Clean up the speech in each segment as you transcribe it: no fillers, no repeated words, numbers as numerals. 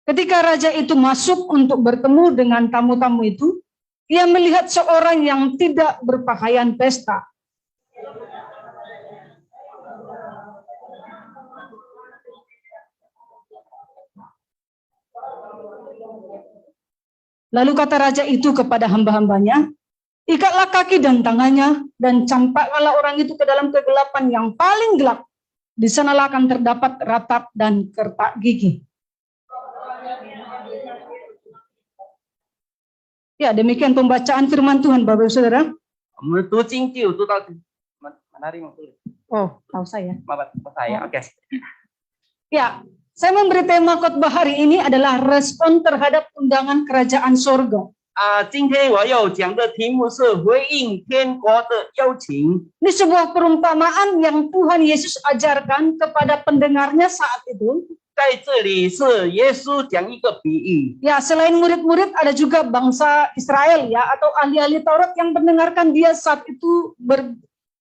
Ketika raja itu masuk untuk bertemu dengan tamu-tamu itu, ia melihat seorang yang tidak berpakaian pesta. Lalu kata raja itu kepada hamba-hambanya, ikatlah kaki dan tangannya, dan campaklah orang itu ke dalam kegelapan yang paling gelap. Di sanalah akan terdapat ratap dan kertak gigi. Ya, demikian pembacaan firman Tuhan, Bapak Saudara. Oh, tahu saya. Oke. Ya, saya memberi tema khotbah hari ini adalah respon terhadap undangan kerajaan surga. 今天我要讲的题目是回应天国的邀请。 Ini sebuah perumpamaan yang Tuhan Yesus ajarkan kepada pendengarnya saat itu. 在这里是耶稣讲一个比喻。 Ya, selain murid-murid ada juga bangsa Israel ya, atau ahli-ahli Taurat yang mendengarkan dia saat itu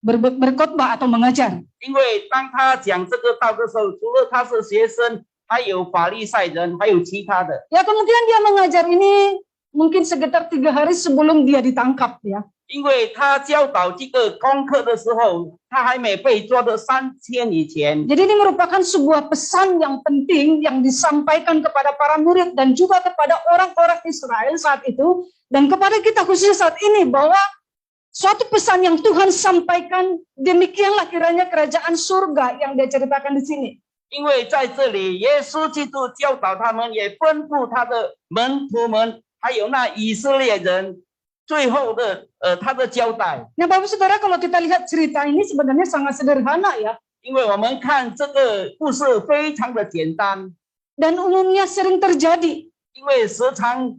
berkhotbah atau mengajar. 因为当他讲这个道的时候，除了他是学生，还有法利赛人，还有其他的。 Ya, kemudian dia mengajar ini mungkin sekitar 3 hari sebelum dia ditangkap ya. 因为他教导这个功课的时候，他还没被抓的3天以前。 Jadi ini merupakan sebuah pesan yang penting yang disampaikan kepada para murid dan juga kepada orang-orang Israel saat itu, dan kepada kita khususnya saat ini, bahwa suatu pesan yang Tuhan sampaikan, demikianlah kiranya kerajaan surga yang dia ceritakan di sini. 因为在这里，耶稣基督教导他们，也吩咐他的门徒们，还有那以色列人，最后的他的交代。 Nah, Bapak Saudara, kalau kita lihat cerita ini sebenarnya sangat sederhana ya. 因为我们看这个故事非常的简单， Dan umumnya sering terjadi. 因为时常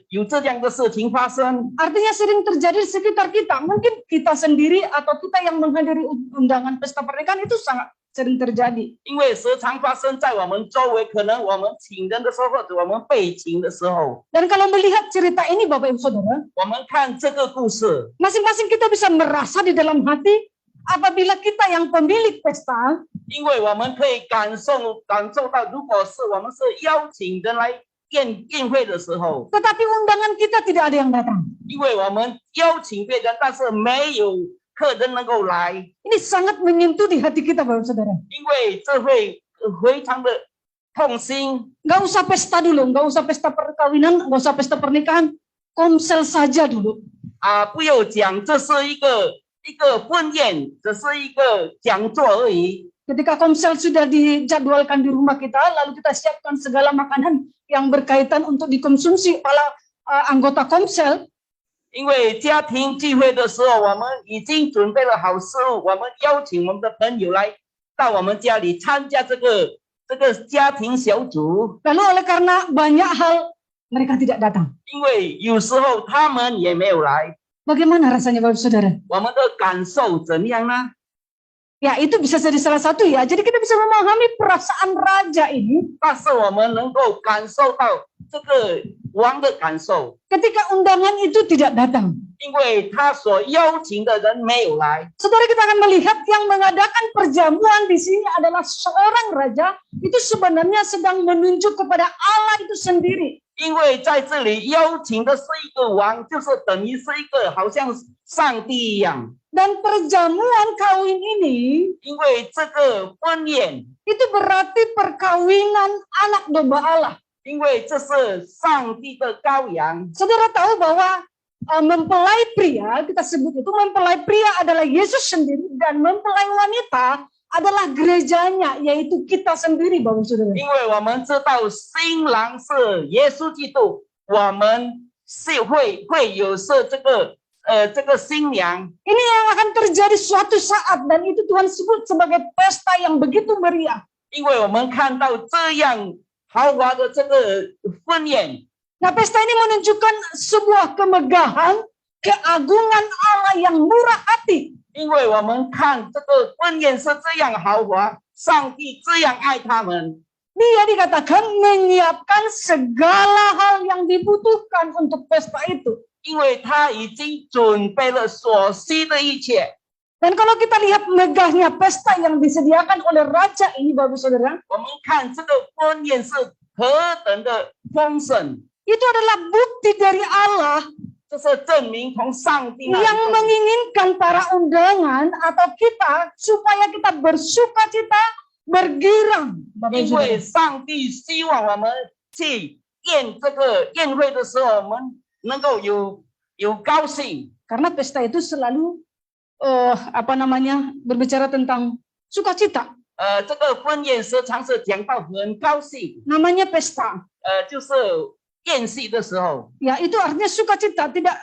有这样的事情发生。 Artinya sering terjadi di sekitar kita. Mungkin kita sendiri atau kita yang menghadiri undangan pesta pernikahan itu sangat sering terjadi. 因为时常发生在我们周围，可能我们请人的时候，或者我们被请的时候。 Dan kalau melihat cerita ini Bapak Ibu Saudara, 我们看这个故事， masing-masing kita bisa merasa di dalam hati apabila kita yang pemilik pesta, 因为我们可以感受到，如果是我们是邀请人来宴会的时候， tetapi undangan kita tidak ada yang datang. 因为我们邀请别人，但是没有客人能够来， Ini sangat menyentuh di hati kita Bapak Saudara. 因为这会非常的痛心。 Nggak usah pesta dulu, nggak usah pesta perkawinan, nggak usah pesta pernikahan, komsel saja dulu. 不要讲这是一个婚宴，只是一个讲座而已。 Ketika komsel sudah dijadwalkan di rumah kita, lalu kita siapkan segala makanan yang berkaitan untuk dikonsumsi oleh anggota komsel. 因为家庭聚会的时候，我们已经准备了好食物，我们邀请我们的朋友来到我们家里参加这个家庭小组。 Lalu oleh karena banyak hal mereka tidak datang. 因为有时候他们也没有来， Bagaimana rasanya Bapak Saudara? 我们的感受怎样呢？ Ya, itu bisa jadi salah satu ya. Jadi kita bisa memahami perasaan raja ini 但是我们能够感受到这个王的感受， ketika undangan itu tidak datang. 因为他所邀请的人没有来。 Saudara, kita akan melihat yang mengadakan perjamuan di sini adalah seorang raja, itu sebenarnya sedang menunjuk kepada Allah itu sendiri. 因为在这里邀请的是一个王，就是等于是一个好像上帝一样。 Dan perjamuan kawin ini 因为这个婚宴， itu berarti perkawinan anak domba Allah. 因为这是上帝的羔羊。 Saudara tahu bahwa mempelai pria, kita sebut itu mempelai pria adalah Yesus sendiri, dan mempelai wanita adalah gerejanya, yaitu kita sendiri, Bapak Saudara. 因为我们知道新郎是耶稣基督，我们是会有这个新娘。 Ini yang akan terjadi suatu saat, dan itu Tuhan sebut sebagai pesta yang begitu meriah. 因为我们看到这样豪华的这个婚宴， Nah, pesta ini menunjukkan sebuah kemegahan, keagungan Allah yang murah hati. 因为我们看这个婚宴是这样豪华，上帝这样爱他们。 Dia dikatakan menyiapkan segala hal yang dibutuhkan untuk pesta itu. 因为他已经准备了所需的一切。Dan kalau kita lihat megahnya pesta yang disediakan oleh raja ini, Bapak Saudara, 我们看这个婚宴是何等的丰盛， itu adalah bukti dari Allah 这是证明从上帝那里 yang menginginkan para undangan atau kita supaya kita bersuka cita, bergirang. Bapak 因为 Saudara. 上帝希望我们去宴这个宴会的时候，我们能够有高兴， Karena pesta itu selalu berbicara tentang sukacita. 这个婚宴时常是讲到很高兴， Namanya pesta. 就是宴席的时候， Ya, itu artinya sukacita, tidak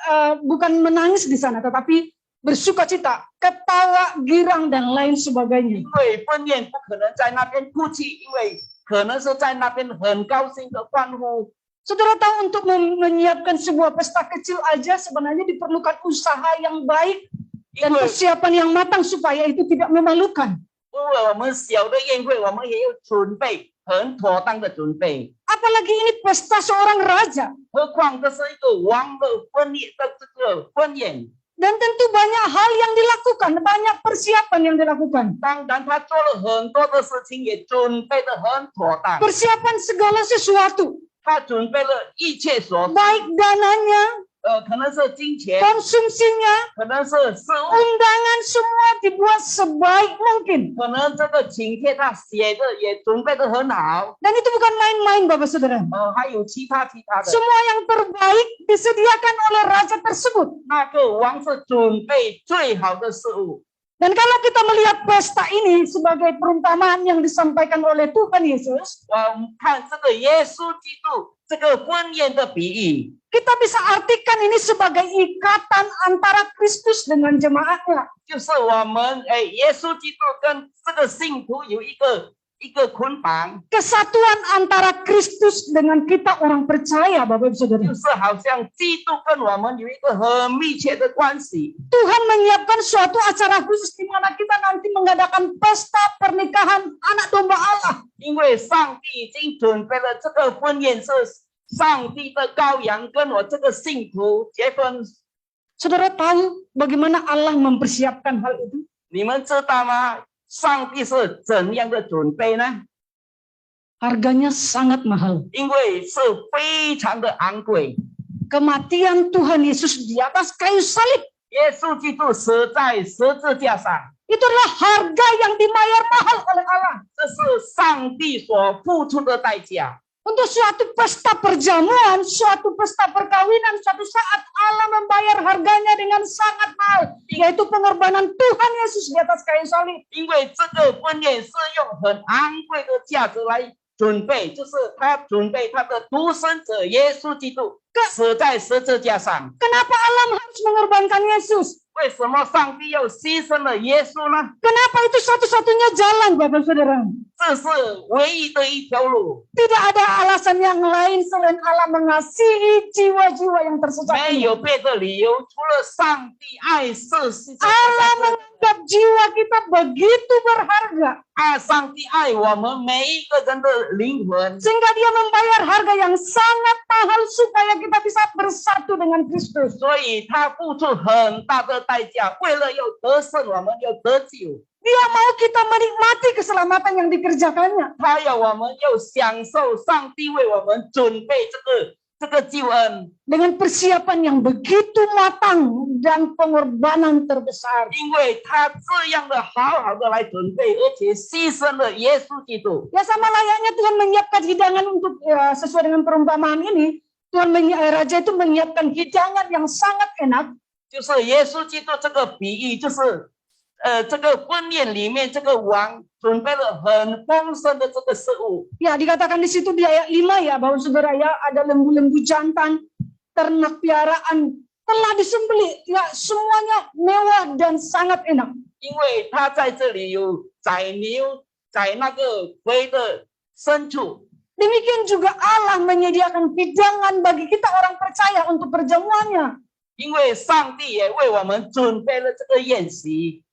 bukan menangis di sana, tetapi bersukacita, ketawa, girang dan lain sebagainya. 因为婚宴不可能在那边哭泣，因为可能是在那边很高兴的欢呼。 Saudara tahu untuk menyiapkan sebuah pesta kecil aja sebenarnya diperlukan usaha yang baik 因 dan 为 persiapan yang matang supaya itu tidak memalukan. 因为我们小的宴会，我们也有准备很妥当的准备， Apalagi ini pesta seorang raja. 何况这是一个王的婚宴的这个婚宴。 Dan tentu banyak hal yang dilakukan, banyak persiapan yang dilakukan. 当然，他做了很多的事情，也准备的很妥当。 Persiapan segala sesuatu, 他准备了一切所需， baik dananya, 可能是金钱， konsumsinya, 可能是事物， undangan semua dibuat sebaik mungkin. 可能这个请帖他写的也准备的很好。 Dan itu bukan main-main, Bapak Saudara. 还有其他的， Semua yang terbaik disediakan oleh raja tersebut. 那个王是准备最好的事物。 Dan kalau kita melihat pesta ini sebagai perumpamaan yang disampaikan oleh Tuhan Yesus, 我们看这个耶稣基督这个婚宴的比喻， kita bisa artikan ini sebagai ikatan antara Kristus dengan jemaatnya. 就是我们耶稣基督跟这个信徒有一个捆绑， Kesatuan antara Kristus dengan kita orang percaya, Bapak Ibu Saudara. 就是好像基督跟我们有一个很密切的关系。 Tuhan menyiapkan suatu acara khusus di mana kita nanti mengadakan pesta pernikahan anak domba Allah. 因为上帝已经准备了这个婚宴，是上帝的羔羊跟我这个信徒结婚。 Saudara tahu bagaimana Allah mempersiapkan hal itu? 你们知道吗？上帝是怎样的准备呢？ Harganya sangat mahal. 因为是非常的昂贵。 Kematian Tuhan Yesus di atas kayu salib, 耶稣基督死在十字架上， itu adalah harga yang dibayar mahal oleh Allah. 这是上帝所付出的代价。 Untuk suatu pesta perjamuan, suatu pesta perkawinan, suatu saat Allah membayar harganya dengan sangat mahal, yaitu pengorbanan Tuhan Yesus di atas kayu salib. 因为这个婚宴是用很昂贵的价值来准备，就是他准备他的独生者耶稣基督死在十字架上。 Kenapa Allah harus mengorbankan Yesus? 为什么上帝又牺牲了耶稣呢？ Kenapa itu satu-satunya jalan, Bapak Saudara? 这是唯一的一条路， Tidak ada alasan yang lain selain Allah mengasihi jiwa-jiwa yang tersesat 没 ini. 有别的理由，除了上帝爱世世 Allah menganggap jiwa kita begitu berharga, 上帝爱我们每一个人的灵魂， sehingga Dia membayar harga yang sangat mahal supaya kita bisa bersatu dengan Kristus. 所以他付出很大的代价，为了要得胜，我们要得救。 Dia mau kita menikmati keselamatan yang dikerjakannya. 他要我们要享受上帝为我们准备这个救恩， Dengan persiapan yang begitu matang dan pengorbanan terbesar. 因为他这样的好好的来准备，而且牺牲了耶稣基督。 Ya sama layaknya Tuhan menyiapkan hidangan untuk sesuai dengan perumpamaan ini. Raja itu menyiapkan hidangan yang sangat enak. 就是耶稣基督这个比喻，就是这个婚宴里面这个王准备了很丰盛的这个食物。 Ya, dikatakan di situ di ayat 5 ya, bahwa saudara ya, ada lembu-lembu jantan, ternak piaraan, telah disembelih. Ya, semuanya mewah dan sangat enak. 因为他在这里有宰牛，宰那个肥的牲畜。 Demikian juga Allah menyediakan hidangan bagi kita orang percaya untuk perjamuannya. 因为上帝也为我们准备了这个宴席，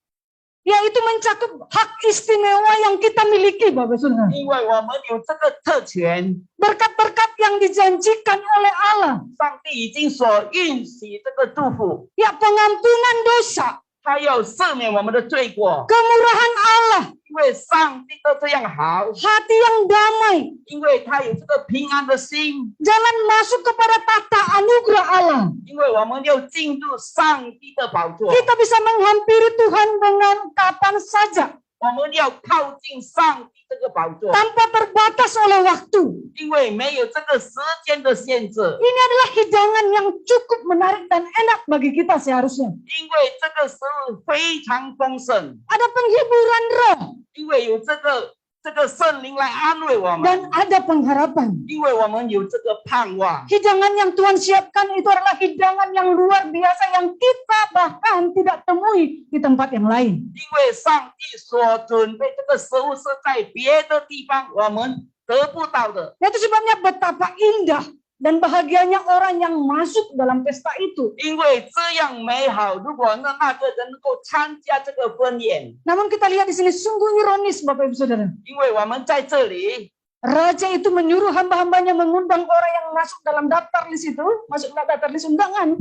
Yaitu mencakup hak istimewa yang kita miliki, Bapak Saudara. 因为我们有这个特权， Berkat-berkat yang dijanjikan oleh Allah. 上帝已经所允许这个祝福， Ya, pengampunan dosa, 他要赦免我们的罪过， kemurahan Allah, 因为上帝都这样好， hati yang damai, 因为他有这个平安的心， jalan masuk kepada tata anugerah Allah. 因为我们要进入上帝的宝座， Kita bisa menghampiri Tuhan dengan kapan saja, 我们要靠近上帝这个宝座， tanpa terbatas oleh waktu. 因为没有这个时间的限制， Ini adalah hidangan yang cukup menarik dan enak bagi kita seharusnya. 因为这个食物非常丰盛， Ada penghiburan roh 因为有这个圣灵来安慰我 dan 们， ada pengharapan. 因为我们有这个盼望。 Hidangan yang Tuhan siapkan itu adalah hidangan yang luar biasa yang kita bahkan tidak temui di tempat yang lain. 因为上帝所准备这个食物是在别的地方我们得不到的， Itu sebabnya betapa indah dan bahagianya orang yang masuk dalam pesta itu. 因为这样美好。如果那个人能够参加这个婚宴， Namun kita lihat di sini sungguh ironis Bapak Ibu Saudara. 因为我们在这里， Raja itu menyuruh hamba-hambanya mengundang orang yang masuk dalam daftar list itu, masuk dalam daftar list undangan.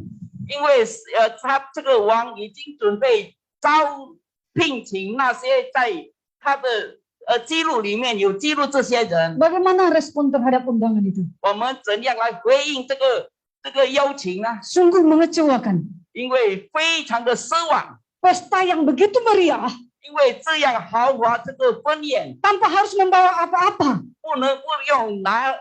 因为他这个王已经准备聘请那些在他的记录里面有记录这些人， Bagaimana respon terhadap undangan itu? 我们怎样来回应这个邀请呢？ Sungguh mengecewakan. 因为非常的失望， Pesta yang begitu meriah 因为这样豪华这个婚宴 tanpa harus membawa apa-apa. 不用拿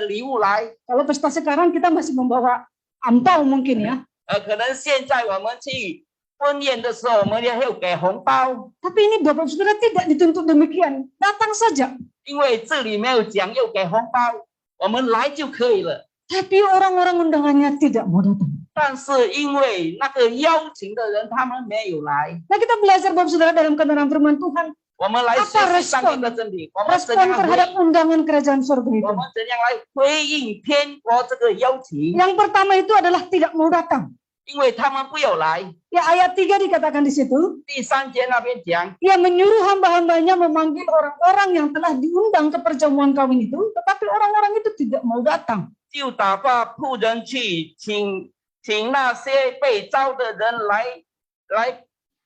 礼物来。 Kalau pesta sekarang kita masih membawa ampau mungkin ya. 可能现在我们去婚宴的时候，我们也要给红包， Tapi ini Bapak Saudara tidak dituntut demikian. Datang saja. 因为这里没有讲要给红包，我们来就可以了。 Tapi orang-orang undangannya tidak mau datang. 但是因为那个邀请的人他们没有来， Nah kita belajar Bapak Saudara dalam kebenaran firman Tuhan. 我们来学习上帝的真理，我们怎 Respon 样 terhadap 回应？ undangan kerajaan surga 我 itu. 们怎样来回应天国这个邀请？ Yang pertama itu adalah tidak mau datang. 因为他们不要来。 Ya ayat 3 dikatakan di situ. 第3节那边讲， Ia menyuruh hamba-hambanya memanggil orang-orang yang telah diundang ke perjamuan kawin itu. Tetapi orang-orang itu tidak mau datang. 就打发仆人去请那些被招的人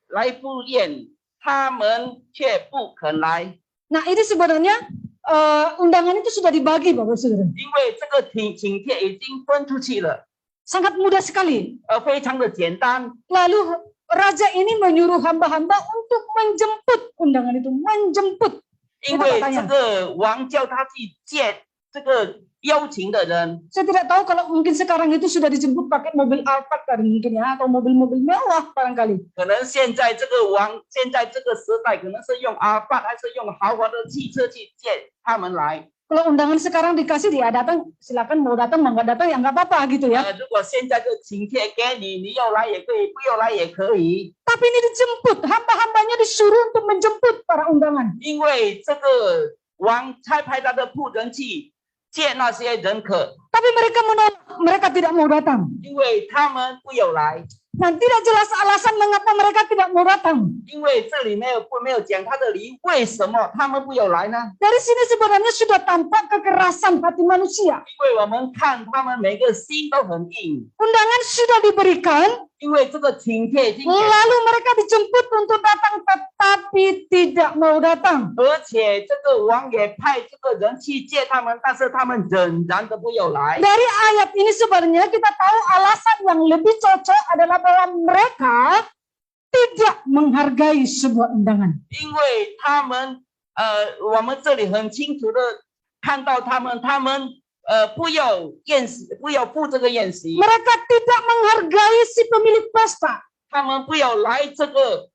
来赴宴，他们却不肯来。 Nah ini sebenarnya undangan itu sudah dibagi Bapak Saudara. 因为这个请帖已经分出去了， Sangat mudah sekali. 非常的简单。 Lalu raja ini menyuruh hamba-hamba untuk menjemput undangan itu. Menjemput. 因为这个王叫他去见这个邀请的人， Saya tidak tahu kalau mungkin sekarang itu sudah dijemput pakai mobil Alphard tadi mungkin ya. Atau mobil-mobil mewah barangkali. 可能现在这个王，现在这个时代可能是用阿法还是用豪华的汽车去接他们来。 Kalau undangan sekarang dikasih dia datang, silakan mau datang, mau nggak datang ya nggak apa-apa gitu ya. 如果现在这个请帖给你，你要来也可以，不要来也可以。 Tapi ini dijemput, hamba-hambanya disuruh untuk menjemput para undangan. 因为这个王差派他的仆人去见那些人客， Tapi mereka menolak, mereka tidak mau datang. 因为他们不要来， Nah, tidak jelas alasan mengapa mereka tidak mau datang. 因为这里没有讲他的理由，为什么他们不要来呢？ Dari sini sebenarnya sudah tampak kekerasan hati manusia. 因为我们看他们每个心都很硬， Undangan sudah diberikan, 因为这个请帖已经给， lalu mereka dijemput untuk datang, tetapi tidak mau datang. 而且这个王也派这个人去接他们，但是他们仍然都不要来。 Dari ayat ini sebenarnya kita tahu alasan yang lebih cocok adalah bahwa mereka tidak menghargai sebuah undangan. 因为他们我们这里很清楚的看到他们不要宴席，不要赴这个宴席， Mereka tidak menghargai si pemilik pesta. 他们不要来这个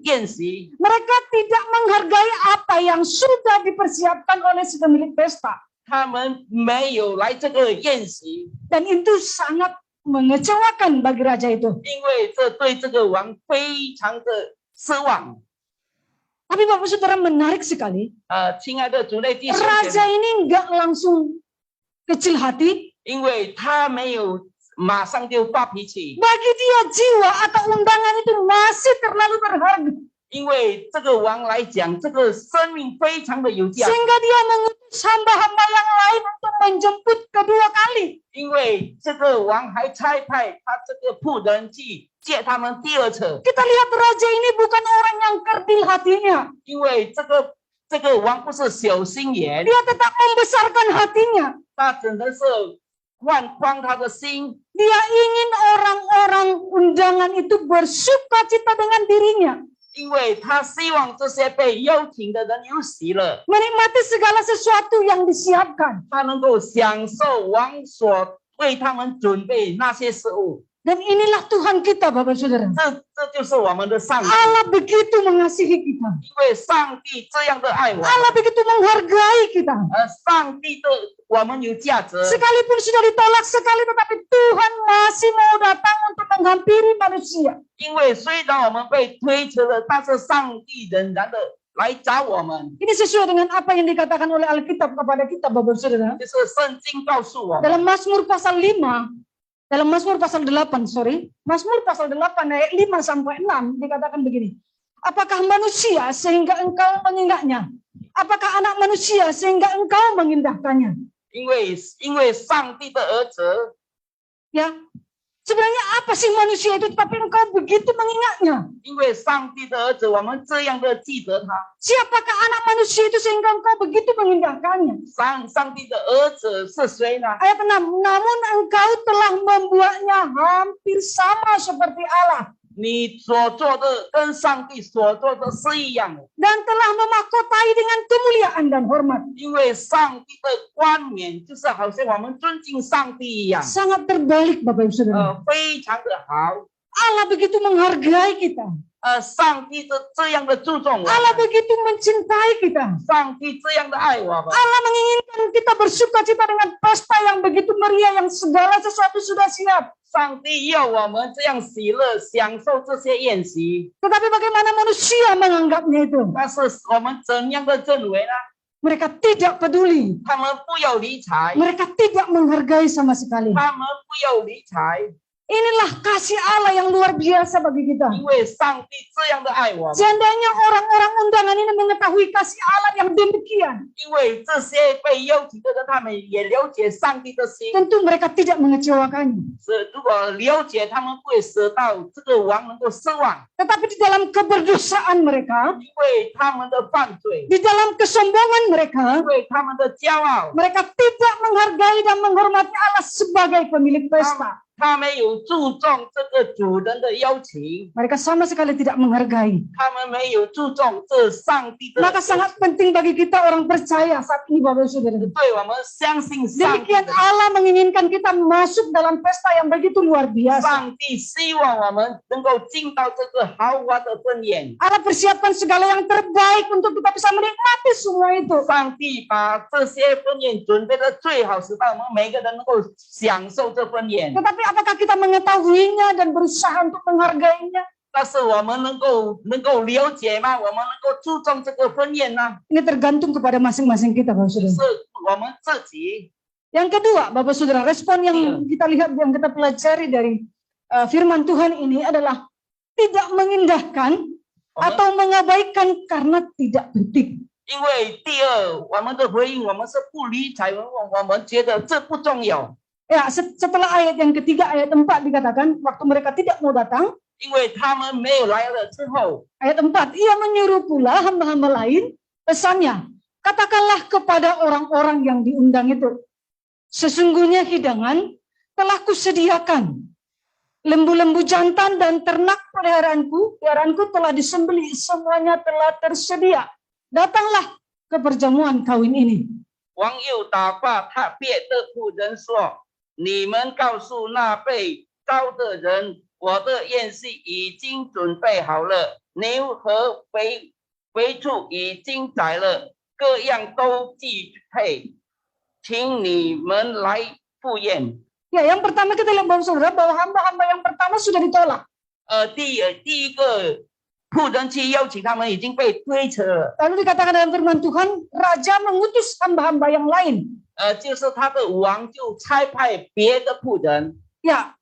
宴席， Mereka tidak menghargai apa yang sudah dipersiapkan oleh si pemilik pesta. 他们没有来这个宴席， Dan itu sangat mengecewakan bagi raja itu. 因为这对这个王非常的失望。 Tapi Bapak Saudara menarik sekali. 亲爱的主内弟兄姐 Raja 妹， ini nggak langsung kecil hati. 因为他没有马上就发脾气， Bagi dia jiwa atau undangan itu masih terlalu berharga. 因为这个王来讲，这个生命非常的有价值， Sehingga dia mengutus hamba-hamba yang lain untuk menjemput kedua kali. 因为这个王还差派他这个仆人去接他们第二次， Kita lihat raja ini bukan orang yang kerdil hatinya. 因为这个王不是小心眼， Dia tetap membesarkan hatinya. 他只能是放宽他的心， Dia ingin orang-orang undangan itu bersuka cita dengan dirinya. 因为他希望这些被邀请的人有喜乐， Menikmati segala sesuatu yang disiapkan. 他能够享受王所为他们准备那些食物。 Dan inilah Tuhan kita, Bapak Saudara. 这就是我们的上帝， Allah begitu mengasihi kita. 因为上帝这样的爱我们， Allah begitu menghargai kita. 上帝的我们有价值。 Sekalipun sudah ditolak sekali, tetapi Tuhan masih mau datang untuk menghampiri manusia. 因为虽然我们被推迟了，但是上帝仍然的来找我们， Ini sesuai dengan apa yang dikatakan oleh Alkitab kepada kita, Bapak Saudara. 就是圣经告诉我们， Dalam Mazmur pasal 5, dalam Mazmur pasal 8, Mazmur pasal 8 ayat 5 sampai 6 dikatakan begini. Apakah manusia sehingga engkau mengingatnya? Apakah anak manusia sehingga engkau mengindahkannya? 因为上帝的儿子， Ya, sebenarnya apa sih manusia itu? Tapi engkau begitu mengingatnya. 因为上帝的儿子，我们这样的记得他。 Siapakah anak manusia itu sehingga engkau begitu mengindahkannya? 上帝的儿子是谁呢？ Ayat 6, namun engkau telah membuatnya hampir sama seperti Allah. 你所做的跟上帝所做的是一样的， Dan telah memahkotai dengan kemuliaan dan hormat. 因为上帝的冠冕就是好像我们尊敬上帝一样， Sangat terbalik, Bapak Ibu Saudara. 非常的好。 Allah begitu menghargai kita. 上帝这样的注重我们， Allah begitu mencintai kita. 上帝这样的爱我们， Allah menginginkan kita bersuka cita dengan pesta yang begitu meriah, yang segala sesuatu sudah siap. 上帝要我们这样喜乐，享受这些宴席。 Tetapi bagaimana manusia menganggapnya itu? 但是我们怎样的认为呢？ Mereka tidak peduli. 他们不要理睬， Mereka tidak menghargai sama sekali. 他们不要理睬， Inilah kasih Allah yang luar biasa bagi kita. 因为上帝这样的爱我们。 Seandainya orang-orang undangan ini mengetahui kasih Allah yang demikian, 因为这些被邀请的人，他们也了解上帝的心。 tentu mereka tidak mengecewakannya. 是，如果了解，他们不会使到这个王能够失望， Tetapi di dalam keberdosaan mereka, 因为他们的犯罪， di dalam kesombongan mereka, 因为他们的骄傲， mereka tidak menghargai dan menghormati Allah sebagai pemilik pesta. 他们有注重这个主人的邀请， Mereka sama sekali tidak menghargai. 他们没有注重这上帝的。 Maka sangat penting bagi kita orang percaya saat ini, Bapak Saudara. 对我们相信上帝 Demikian 的， Allah menginginkan kita masuk dalam pesta yang begitu luar biasa. 上帝希望我们能够进到这个豪华的婚宴。 Allah persiapkan segala yang terbaik untuk kita bisa menikmati semua itu. 上帝把这些婚宴准备的最好，使到我们每个人能够享受这婚宴。 Tetapi apakah kita mengetahuinya dan berusaha untuk menghargainya? 但是我们能够了解吗？我们能够注重这个婚宴呢？ Ini tergantung kepada masing-masing kita, Bapak 是 Saudara. 我们自己。 Yang kedua, Bapak Saudara, respon yang kita lihat, yang kita pelajari dari firman Tuhan ini adalah tidak mengindahkan atau mengabaikan karena tidak penting. 因为第二，我们的回应，我们是不理睬，我们觉得这不重要。 Ya, setelah ayat yang ketiga, ayat 4 dikatakan, waktu mereka tidak mau datang, 因为他们没有来了之后， ayat 4, ia menyuruh pula hamba-hamba lain, pesannya, katakanlah kepada orang-orang yang diundang itu, sesungguhnya hidangan telah kusediakan. Lembu-lembu jantan dan ternak peliharaanku telah disembelih, semuanya telah tersedia. Datanglah ke perjamuan kawin ini. 王又打发他别的仆人说：“你们告诉那被招的人，我的宴席已经准备好了，牛和肥畜已经宰了，各样都具备，请你们来赴宴。” Ya, yang pertama kita lihat Bapak Saudara bahwa hamba-hamba yang pertama sudah ditolak. 第一个仆人去邀请他们已经被推迟了。 Lalu dikatakan dalam firman Tuhan, raja mengutus hamba-hamba yang lain. 就是他的王就差派别的仆人。 Ya,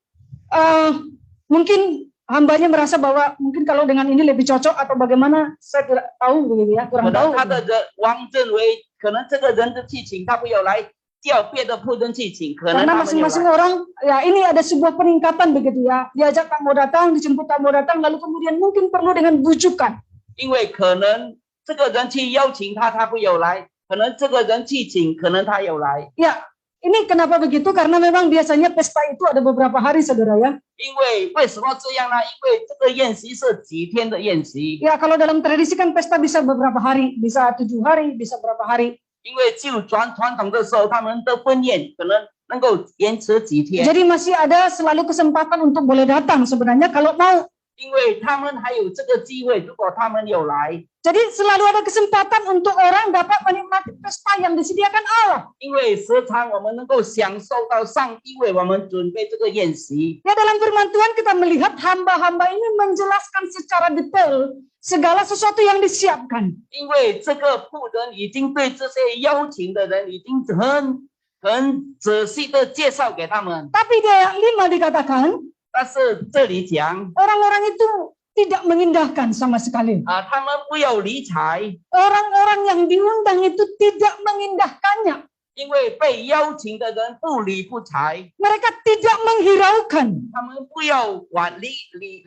mungkin hambanya merasa bahwa mungkin kalau dengan ini lebih cocok atau bagaimana, saya tidak tahu begitu ya, 可 kurang 能 tahu. 他的王认为，可能这个人的祭请他不要来，叫别的仆人去请，可能 Karena 他们要 masing-masing 来。 orang, ya ini ada sebuah peningkatan begitu ya. Diajak tak mau datang, dijemput tak mau datang, lalu kemudian mungkin perlu dengan bujukan. 因为可能这个人去邀请他，他不要来；可能这个人去请，可能他要来。 Ya, ini kenapa begitu? Karena memang biasanya pesta itu ada beberapa hari, saudara ya. 因为为什么这样呢？因为这个宴席是几天的宴席， Ya, kalau dalam tradisi kan pesta bisa beberapa hari, bisa 7 hari, bisa berapa hari. 因为就传统的时候，他们的婚宴可能能够延迟几天， Jadi masih ada selalu kesempatan untuk boleh datang sebenarnya kalau mau. 因为他们还有这个机会，如果他们有来， Jadi selalu ada kesempatan untuk orang dapat menikmati pesta yang disediakan Allah. 因为时常我们能够享受到上帝为我们准备这个宴席。 Ya, dalam firman Tuhan kita melihat hamba-hamba ini menjelaskan secara detail segala sesuatu yang disiapkan. 因为这个仆人已经对这些邀请的人已经很仔细的介绍给他们， Tapi di ayat 5 dikatakan, 但是这里讲 orang-orang itu tidak mengindahkan sama sekali. 啊，他们不要理睬， Orang-orang yang diundang itu tidak mengindahkannya. 因为被邀请的人不理不睬， Mereka tidak menghiraukan. 他们不要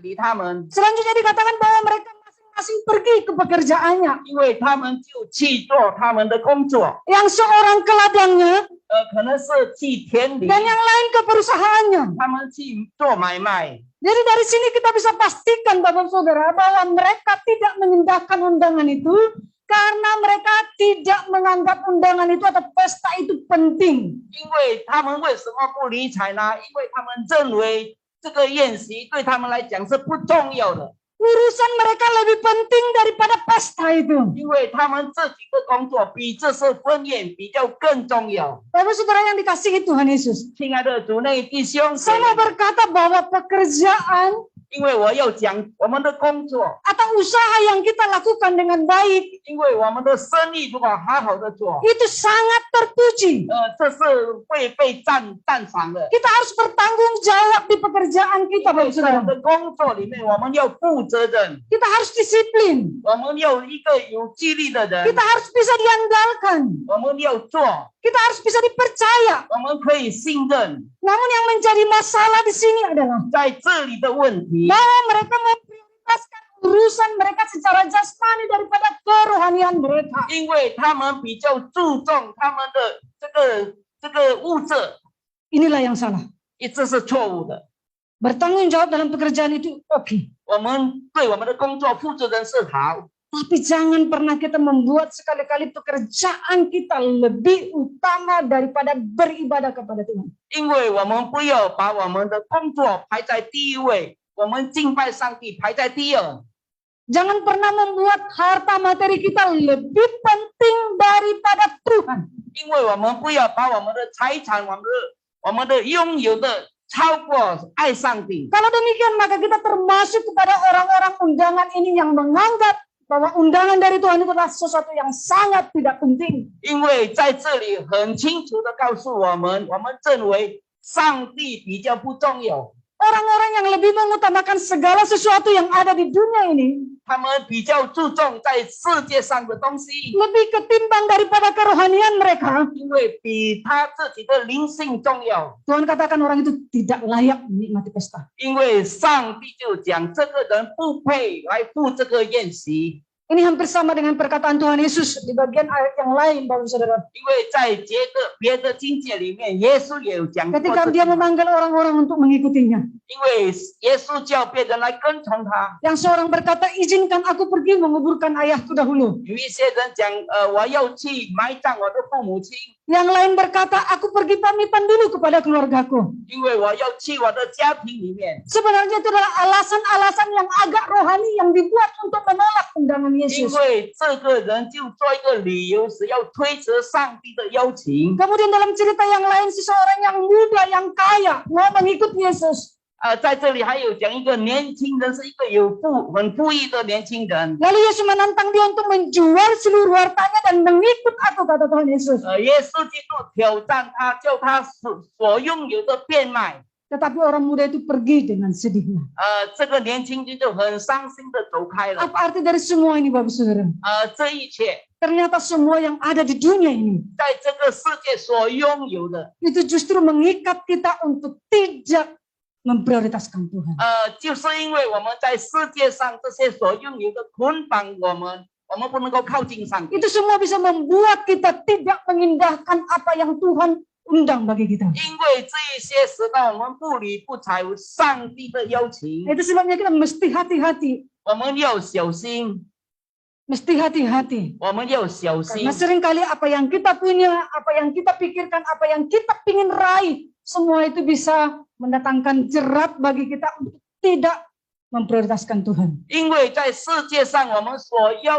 理他们， Selanjutnya dikatakan bahwa mereka masing-masing pergi ke pekerjaannya. 因为他们就去做他们的工作， Yang seorang ke ladangnya 可能是去田里， dan yang lain ke perusahaannya. 他们去做买卖。 Jadi dari sini kita bisa pastikan Bapak Saudara bahwa mereka tidak mengindahkan undangan itu karena mereka tidak menganggap undangan itu atau pesta itu penting. 因为他们为什么不理睬呢？因为他们认为这个宴席对他们来讲是不重要的， Urusan mereka lebih penting daripada pesta itu. 因为他们自己的工作比这次婚宴比较更重要。 Bapak Saudara yang dikasihi Tuhan Yesus. 亲爱的主内弟兄， Saya mau berkata bahwa pekerjaan 因为我要讲我们的工作， atau usaha yang kita lakukan dengan baik 因为我们的生意如果好好的做， itu sangat terpuji. 这是会被赞赏的。 Kita harus bertanggung jawab di pekerjaan kita, 因为 Bapak 在 Saudara. 我们的工作里面，我们要负责任， Kita harus disiplin. 我们要一个有纪律的人， Kita harus bisa diandalkan. 我们要做， Kita harus bisa dipercaya. 我们可以信任。 Namun yang menjadi masalah di sini adalah 在这里的问题， bahwa mereka memprioritaskan urusan mereka secara jasmani daripada kerohanian mereka. 因为他们比较注重他们的这个物质， Inilah yang salah. 这是错误的。 Bertanggung jawab dalam pekerjaan itu oke. 我们对我们的工作负责任是好， Tapi jangan pernah kita membuat sekali-kali pekerjaan kita lebih utama daripada beribadah kepada Tuhan. 因为我们不要把我们的工作排在第一位，我们敬拜上帝排在第二。 Jangan pernah membuat harta materi kita lebih penting daripada Tuhan. 因为我们不要把我们的财产、我们的拥有的超过爱上帝。 Kalau demikian maka kita termasuk kepada orang-orang undangan ini yang menganggap bahwa undangan dari Tuhan itu adalah sesuatu yang sangat tidak penting. 因为在这里很清楚的告诉我们认为上帝比较不重要， Orang-orang yang lebih mengutamakan segala sesuatu yang ada di dunia ini 他们比较注重在世界上的东西， lebih ketimbang daripada kerohanian mereka. 因为比他自己的灵性重要。 Tuhan katakan orang itu tidak layak menikmati pesta. 因为上帝就讲这个人不配来赴这个宴席， Ini hampir sama dengan perkataan Tuhan Yesus di bagian ayat yang lain, Bapak Saudara. 因为在别的经节里面，耶稣也有讲过这 Ketika 句 dia 话， memanggil orang-orang untuk mengikutinya. 因为耶稣叫别人来跟从他。 Yang seorang berkata, izinkan aku pergi menguburkan ayahku dahulu. 有一些人讲，我要去埋葬我的父母亲， Yang lain berkata, aku pergi pamitan dulu kepada keluargaku. 因为我要去我的家庭里面。 Sebenarnya itu adalah alasan-alasan yang agak rohani yang dibuat untuk menolak undangan 因 Yesus. 为这个人就做一个理由，是要推辞上帝的邀请。 Kemudian dalam cerita yang lain, seseorang yang muda, yang kaya, mau mengikut Yesus. 在这里还有讲一个年轻人，是一个很富裕的年轻人。 Lalu Yesus menantang dia untuk menjual seluruh hartanya dan mengikut aku, kata Tuhan Yesus. 耶稣基督挑战他，叫他所拥有的变卖。Tetapi orang muda itu pergi dengan sedihnya. 这个年轻人就很伤心的走开了。 Apa arti dari semua ini Bapak Saudara? 这一切 Ternyata semua yang ada di dunia ini 在这个世界所拥有的， itu justru mengikat kita untuk tidak memprioritaskan Tuhan. 就是因为我们在世界上这些所拥有的捆绑我们不能够靠近上帝。 Itu semua bisa membuat kita tidak mengindahkan apa yang Tuhan undang bagi kita. 因为这一些使到我们不理不睬上帝的邀请， Itu sebabnya kita mesti hati-hati. 我们要小心， Mesti hati-hati. 我们要小心 Karena。seringkali apa yang kita punya, apa yang kita pikirkan, apa yang kita ingin raih, semua itu bisa mendatangkan jerat bagi kita untuk tidak memprioritaskan Tuhan. 因为在世界上，我们所拥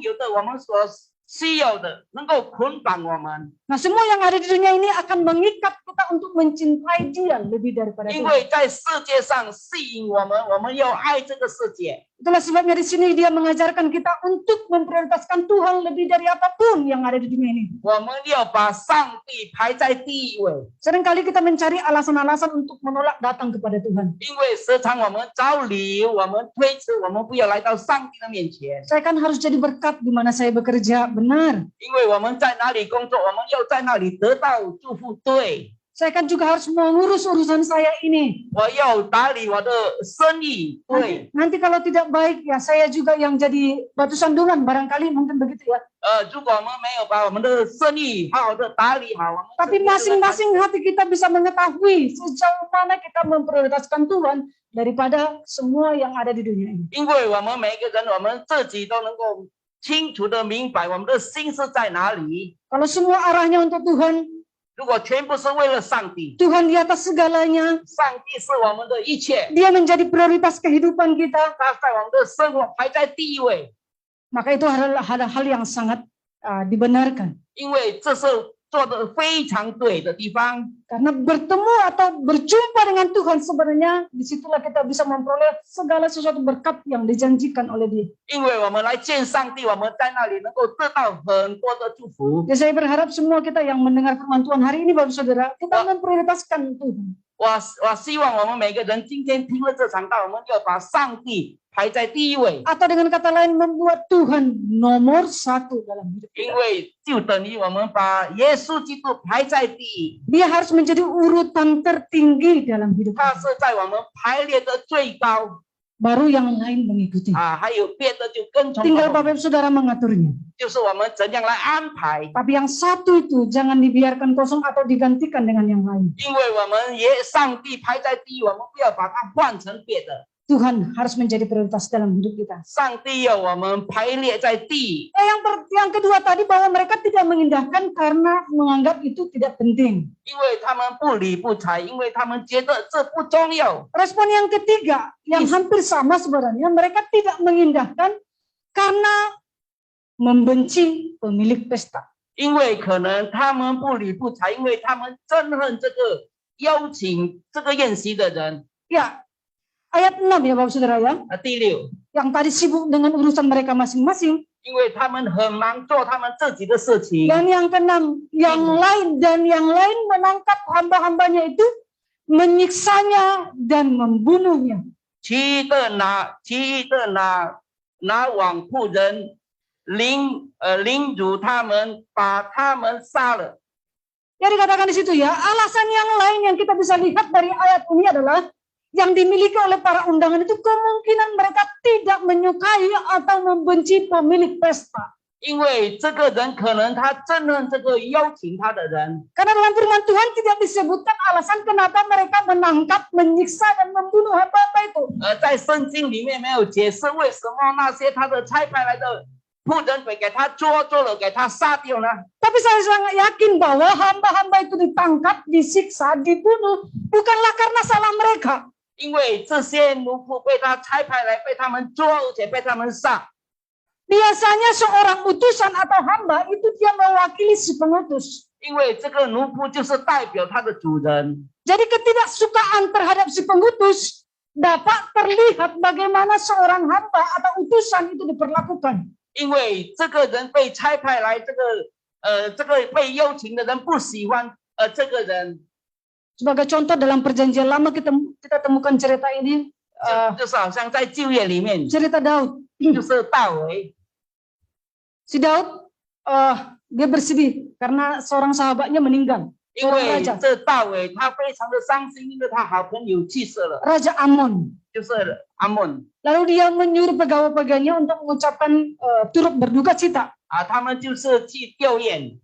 有的，我们所需要的，能够捆绑我们。 Nah, semua yang ada di dunia ini akan mengikat kita untuk mencintai Dia lebih daripada 因 Tuhan. 为在世界上吸引我们要爱这个世界。 Itulah sebabnya di sini Dia mengajarkan kita untuk memprioritaskan Tuhan lebih dari apapun yang ada di dunia ini. 我们要把上帝排在第一位， Seringkali kita mencari alasan-alasan untuk menolak datang kepada Tuhan. 因为时常我们找理由，我们推辞，我们不要来到上帝的面前。 Saya kan harus jadi berkat di mana saya bekerja, benar. 因为我们在哪里工作，我们要在那里得到祝福。对， Saya kan juga harus mengurus urusan saya ini. 我要打理我的生意。对， Nanti kalau tidak baik ya saya juga yang jadi batu sandungan, barangkali mungkin begitu ya. 如果我们没有把我们的生意好好的打理好，我们 Tapi masing-masing hati kita bisa mengetahui sejauh mana kita memprioritaskan Tuhan daripada semua yang ada di dunia ini. 因为我们每一个人，我们自己都能够清楚的明白我们的心是在哪里。 Kalau semua arahnya untuk Tuhan, 如果全部是为了上帝， Tuhan di atas segalanya, 上帝是我们的一切， Dia menjadi prioritas kehidupan kita, 他在我们的生活排在第一位， maka itu adalah hal yang sangat dibenarkan. 因为这是做的非常对的地方。 Karena bertemu atau berjumpa dengan Tuhan sebenarnya disitulah kita bisa memperoleh segala sesuatu berkat yang dijanjikan oleh Dia. 因为我们来见上帝，我们在那里能够得到很多的祝福。 Ya, saya berharap semua kita yang mendengar firman Tuhan hari ini, Bapak Saudara, kita memprioritaskan Tuhan. 我希望我们每个人今天听了这场道，我们要把上帝排在第一位， Atau dengan kata lain membuat Tuhan nomor satu dalam hidup 因 kita. 为就等于我们把耶稣基督排在第一， Dia harus menjadi urutan tertinggi dalam hidup 他 kita. 是在我们排列的最高 Baru yang lain mengikuti. 还有别的就跟从 Tinggal 我们， Bapak Saudara mengaturnya. 就是我们怎样来安排。 Tapi yang satu itu jangan dibiarkan kosong atau digantikan dengan yang lain. 因为我们上帝排在第一，我们不要把它换成别的。 Tuhan harus menjadi prioritas dalam hidup kita. 上帝要我们排列在第一。 Yang kedua tadi bahwa mereka tidak mengindahkan karena menganggap itu tidak penting. 因为他们不理不睬，因为他们觉得这不重要。 Respon yang ketiga yang hampir sama sebenarnya, mereka tidak mengindahkan karena membenci pemilik pesta. 因为可能他们不理不睬，因为他们憎恨这个邀请这个宴席的人。 Ya, ayat 6 ya Bapak Saudara ya, 第六， yang tadi sibuk dengan urusan mereka masing-masing. 因为他们很忙做他们自己的事情。 Dan yang keenam, yang lain menangkap hamba-hambanya itu, menyiksanya dan membunuhnya. 其余的拿往仆人凌辱他们，把他们杀了。 Jadi dikatakan di situ ya, alasan yang lain yang kita bisa lihat dari ayat ini adalah yang dimiliki oleh para undangan itu kemungkinan mereka tidak menyukai atau membenci pemilik pesta. 因为这个人可能他憎恨这个邀请他的人， Karena dalam firman Tuhan tidak disebutkan alasan kenapa mereka menangkap, menyiksa, dan membunuh hamba-hamba itu. 在圣经里面没有解释为什么那些他的差派来的仆人会给他捉了，给他杀掉呢？ Tapi saya sangat yakin bahwa hamba-hamba itu ditangkap, disiksa, dibunuh bukanlah karena salah mereka. 因为这些奴仆被他差派来，被他们捉，而且被他们杀。 Biasanya seorang utusan atau hamba itu dia mewakili si pengutus. 因为这个奴仆就是代表他的主人， Jadi ketidaksukaan terhadap si pengutus dapat terlihat bagaimana seorang hamba atau utusan itu diperlakukan. 因为这个人被差派来，这个被邀请的人不喜欢这个人， Sebagai contoh dalam perjanjian lama kita temukan cerita ini, 就是好像在旧约里面， cerita Daud. 就是大卫， Si Daud dia bersedih karena seorang sahabatnya meninggal. 因 Seorang 为 raja, 这大卫他非常的伤心，因为他好朋友去世了， Raja Amon. 就是阿门 Lalu dia menyuruh pegawai-pegawainya untuk mengucapkan turut berduka cita 啊，他们就是去吊唁，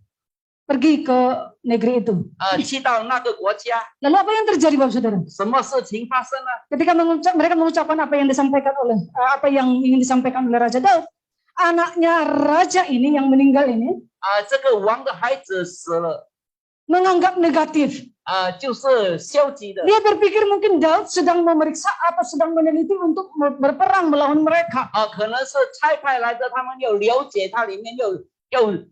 pergi ke negeri itu. 去到那个国家， Lalu apa yang terjadi Bapak Saudara? 什么事情发生了？ Ketika mereka mengucapkan apa yang disampaikan oleh apa yang ingin disampaikan oleh Raja Daud, anaknya raja ini yang meninggal ini 这个王的孩子死了， menganggap negatif. 就是消极的， Dia berpikir mungkin Daud sedang memeriksa atau sedang meneliti untuk berperang melawan mereka. 可能是差派来的，他们有了解它里面有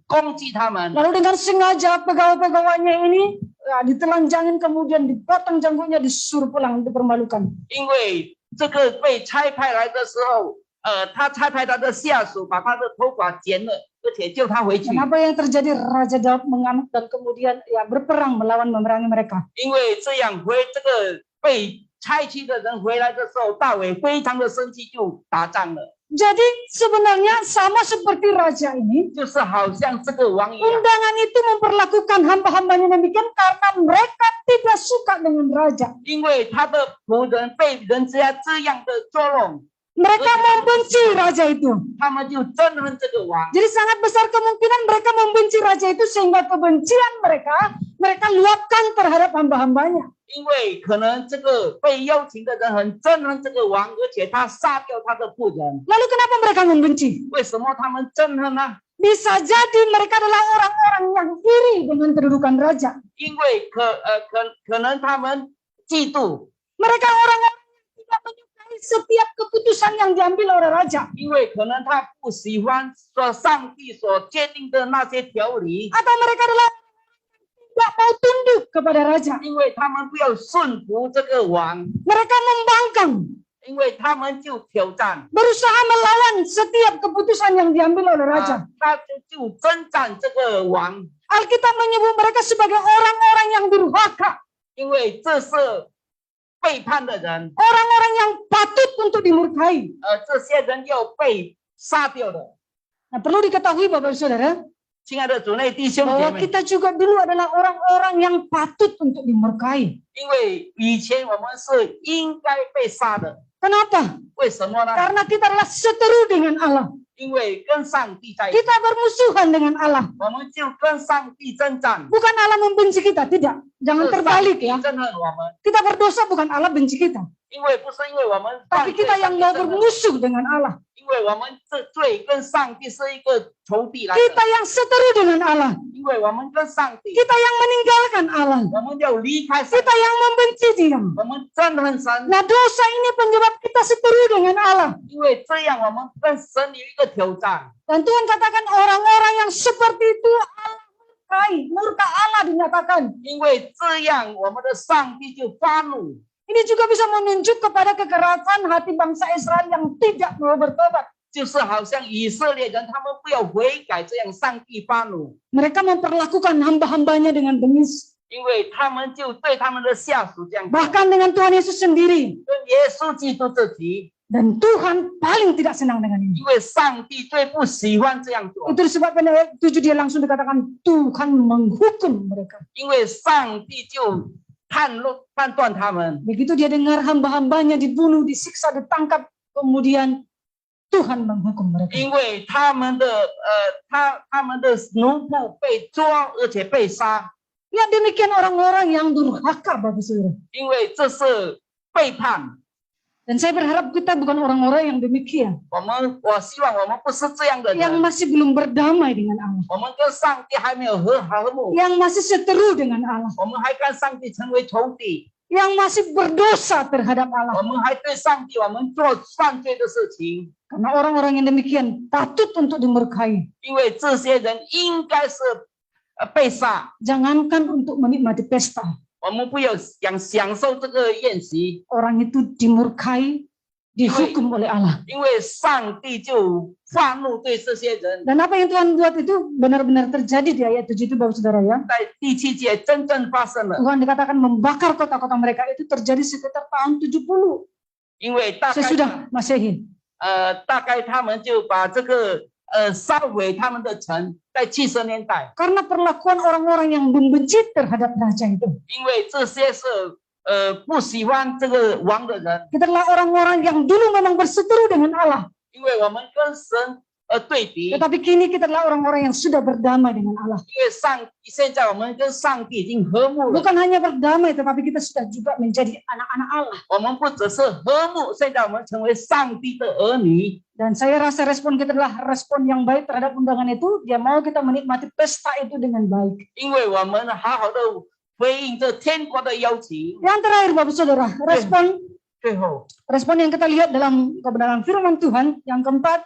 攻击他们， Lalu dengan sengaja pegawai-pegawainya ini ditelanjangin, kemudian dipotong janggutnya, disuruh pulang, dipermalukan. 因为这个被差派来的时候，他差派他的下属把他的头发剪了，而且叫他回去。 Dan apa yang terjadi? Raja Daud mengamuk dan kemudian berperang memerangi mereka. 因为这样这个被差去的人回来的时候，大卫非常的生气，就打仗了。 Jadi sebenarnya sama seperti raja ini, 就是好像这个王一样， undangan itu memperlakukan hamba-hambanya demikian karena mereka tidak suka dengan raja. 因为他的仆人被人家这样的捉弄， Mereka membenci raja itu. 他们就憎恨这个王。 Jadi sangat besar kemungkinan mereka membenci raja itu sehingga kebencian mereka luapkan terhadap hamba-hambanya. 因为可能这个被邀请的人很憎恨这个王，而且他杀掉他的仆人。 Lalu kenapa mereka membenci? 为什么他们憎恨呢？ Bisa jadi mereka adalah orang-orang yang iri dengan kedudukan raja. 因为可能他们嫉妒， Mereka orang-orang yang tidak menyukai setiap keputusan yang diambil oleh raja. 因为可能他不喜欢上帝所界定的那些条理， Atau mereka adalah tidak mau tunduk kepada raja. 因为他们不要顺服这个王， Mereka membangkang, 因为他们就挑战， berusaha melawan setiap keputusan yang diambil oleh raja. 他就征战这个王， Alkitab menyebut mereka sebagai orang-orang yang durhaka, 因为这是背叛的人， orang-orang yang patut untuk dimurkai. 这些人要被杀掉的。 Nah, perlu diketahui Bapak Saudara, 亲爱的主内弟兄姐 bahwa 妹， kita juga dulu adalah orang-orang yang patut untuk dimurkai. 因为以前我们是应该被杀的， Kenapa? 为什么呢？ Karena kita adalah seteru dengan Allah. 因为跟上帝在一起， Kita bermusuhan dengan Allah. 我们就跟上帝征战， Bukan Allah membenci kita, tidak. Jangan 是上 terbalik 帝 ya. 憎恨我们， Kita berdosa bukan Allah benci kita. 因为不是因为我们犯 Tapi 罪 kita 上 yang 帝 mau 憎恨， bermusuh dengan Allah. 因为我们这罪跟上帝是一个仇敌来 Kita 的， yang seteru dengan Allah. 因为我们跟上帝， Kita yang meninggalkan Allah. 我们要离开上帝， Kita yang membenci Dia. 我们憎恨神， Nah, dosa ini penyebab kita seteru dengan Allah. 因为这样我们跟神有一个挑战。 Dan Tuhan katakan orang-orang yang seperti itu Allah murkai. Murka Allah dinyatakan. 因为这样，我们的上帝就发怒。 Ini juga bisa menunjuk kepada kekerasan hati bangsa Israel yang tidak mau bertobat. 就是好像以色列人，他们不要悔改，这样上帝发怒， Mereka memperlakukan hamba-hambanya dengan bengis. 因为他们就对他们的下属这样做， Bahkan dengan Tuhan Yesus sendiri. 跟耶稣基督自己， Dan Tuhan paling tidak senang dengan ini. 因为上帝最不喜欢这样做， Itu disebabkan ayat 7 dia langsung dikatakan Tuhan menghukum mereka. 因为上帝就判断他们， Begitu dia dengar hamba-hambanya dibunuh, disiksa, ditangkap, kemudian Tuhan menghukum mereka. 因为他们的奴仆被抓，而且被杀， Ya demikian orang-orang yang durhaka Bapak Saudara. 因为这是背叛。 Dan saya berharap kita bukan orang-orang yang demikian. 我希望我们不是这样的 Yang 人， masih belum berdamai dengan Allah. 我们跟上帝还没有和睦， Yang masih seteru dengan Allah. 我们还跟上帝成为仇敌。 Yang masih berdosa terhadap Allah. 我们还对上帝我们做犯罪的事情， Karena orang-orang yang demikian patut untuk dimurkai. 因为这些人应该是被杀， Jangankan untuk menikmati pesta. 我们不要享受这个宴席， Orang itu dimurkai dihukum oleh Allah. 因为上帝就发怒对这些人。 Dan apa yang Tuhan buat itu benar-benar terjadi di ayat 7 itu Bapak Saudara ya. 在第7节真正发生了， Tuhan dikatakan membakar kota-kota mereka itu terjadi sekitar tahun 70 因为大概 sesudah Masehi. 大概他们就把这个烧毁他们的城，在70年代， Karena perlakuan orang-orang yang membenci terhadap raja itu. 因为这些是不喜欢这个王的人， Kita adalah orang-orang yang dulu memang berseteru dengan Allah. 因为我们跟神对敌， Tetapi kini kita adalah orang-orang yang sudah berdamai dengan Allah. 因为现在我们跟上帝已经和睦了， Bukan hanya berdamai, tetapi kita sudah juga menjadi anak-anak Allah. 我们不只是和睦，现在我们成为上帝的儿女。 Dan saya rasa respon kita adalah respon yang baik terhadap undangan itu. Dia mau kita menikmati pesta itu dengan baik. 因为我们好好的回应这天国的邀请。 Yang terakhir Bapak Saudara,最后， respon yang kita lihat dalam kebenaran firman Tuhan. Yang keempat,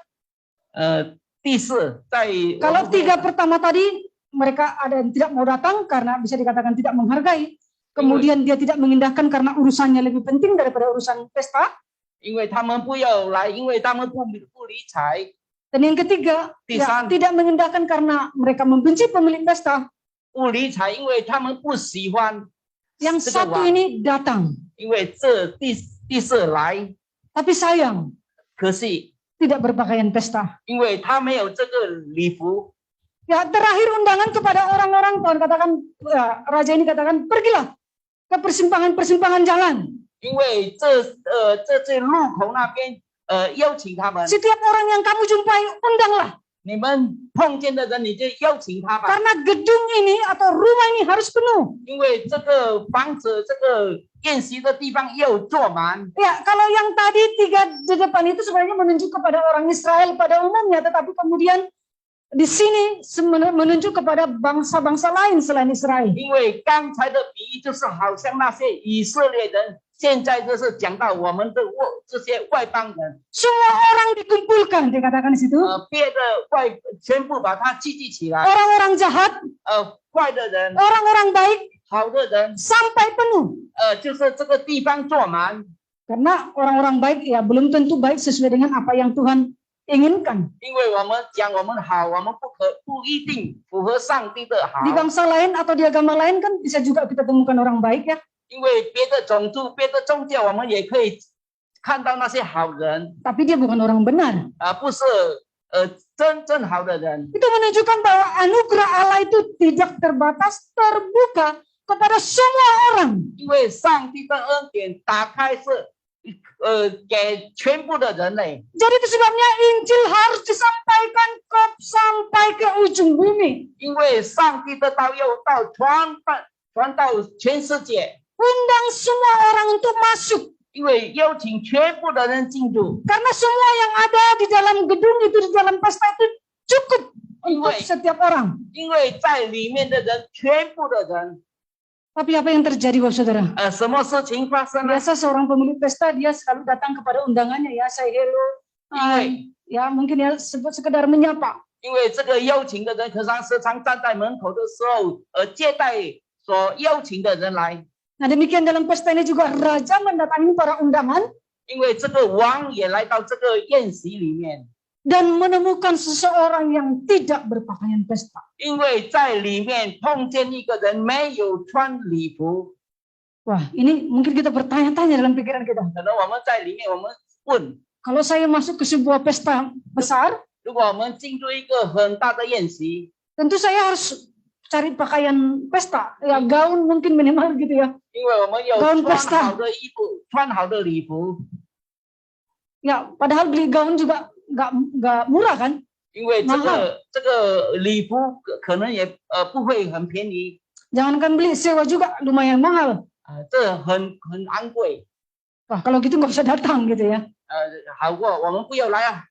第四，在 kalau tiga pertama tadi mereka ada yang tidak mau datang karena bisa dikatakan tidak menghargai. Kemudian dia tidak mengindahkan karena urusannya lebih penting daripada urusan pesta. 因为他们不要来，因为他们不理睬。 Dan yang ketiga, ya, tidak mengindahkan karena mereka membenci pemilik pesta. 不理睬，因为他们不喜欢。 Yang satu ini datang, 因为这第四来， tapi sayang 可惜 tidak berpakaian pesta. 因为他没有这个礼服。 Ya, terakhir undangan kepada orang-orang, Tuhan katakan, ya, raja ini katakan, pergilah ke persimpangan-persimpangan jalan. 因为这路口那边邀请他们， Setiap orang yang kamu jumpai, undanglah. 你们碰见的人你就邀请他吧， Karena gedung ini atau rumah ini harus penuh. 因为这个房子这个宴席的地方要坐满。 Ya, kalau yang tadi tiga di depan itu sebenarnya menunjuk kepada orang Israel pada umumnya, tetapi kemudian di sini menunjuk kepada bangsa-bangsa lain selain Israel. 因为刚才的比喻就是好像那些以色列人，现在就是讲到我们的这些外邦人， Semua orang dikumpulkan, dikatakan di situ. 别的全部把它聚集起来， Orang-orang jahat, 坏的人、 orang-orang baik, 好的人， sampai penuh. 就是这个地方坐满。 Karena orang-orang baik ya belum tentu baik sesuai dengan apa yang Tuhan inginkan. 因为我们讲我们好，我们不一定符合上帝的好。 Di bangsa lain atau di agama lain kan bisa juga kita temukan orang baik ya. 因为别的种族、别的宗教，我们也可以看到那些好人， Tapi dia bukan orang benar. 不是真正好的人。 Itu menunjukkan bahwa anugerah Allah itu tidak terbatas, terbuka kepada semua orang. 因为上帝的恩典打开是给全部的人类， Jadi itu sebabnya Injil harus disampaikan sampai ke ujung bumi. 因为上帝的道要传到全世界， Undang semua orang untuk masuk. 因为邀请全部的人进入， Karena semua yang ada di dalam gedung itu, di dalam pesta itu cukup untuk Anyway. setiap orang. 因为在里面的人，全部的人， Tapi apa yang terjadi Bapak Saudara? 什么事情发生了？ Biasa seorang pemilik pesta dia selalu datang kepada undangannya ya, say hello. 因为 Ya mungkin ya sekedar menyapa. 因为这个邀请的人可常时常站在门口的时候，接待所邀请的人来。 Nah demikian dalam pesta ini juga raja mendatangi para undangan 因为这个王也来到这个宴席里面， dan menemukan seseorang yang tidak berpakaian pesta. 因为在里面碰见一个人没有穿礼服， Wah ini mungkin kita bertanya-tanya dalam pikiran kita. 可能我们在里面我们问， Kalau saya masuk ke sebuah pesta besar, 如果我们进入一个很大的宴席， tentu saya harus cari pakaian pesta. Ya gaun mungkin minimal gitu ya. 因为我们有 Gaun 穿 pesta 好的衣服、穿好的礼服， Ya padahal beli gaun juga nggak murah kan? 因为这 mahal 个礼服可能也不会很便宜， Jangankan beli, sewa juga lumayan mahal. 这很昂贵， Wah kalau gitu nggak bisa datang gitu ya. 好过我们不要来啊。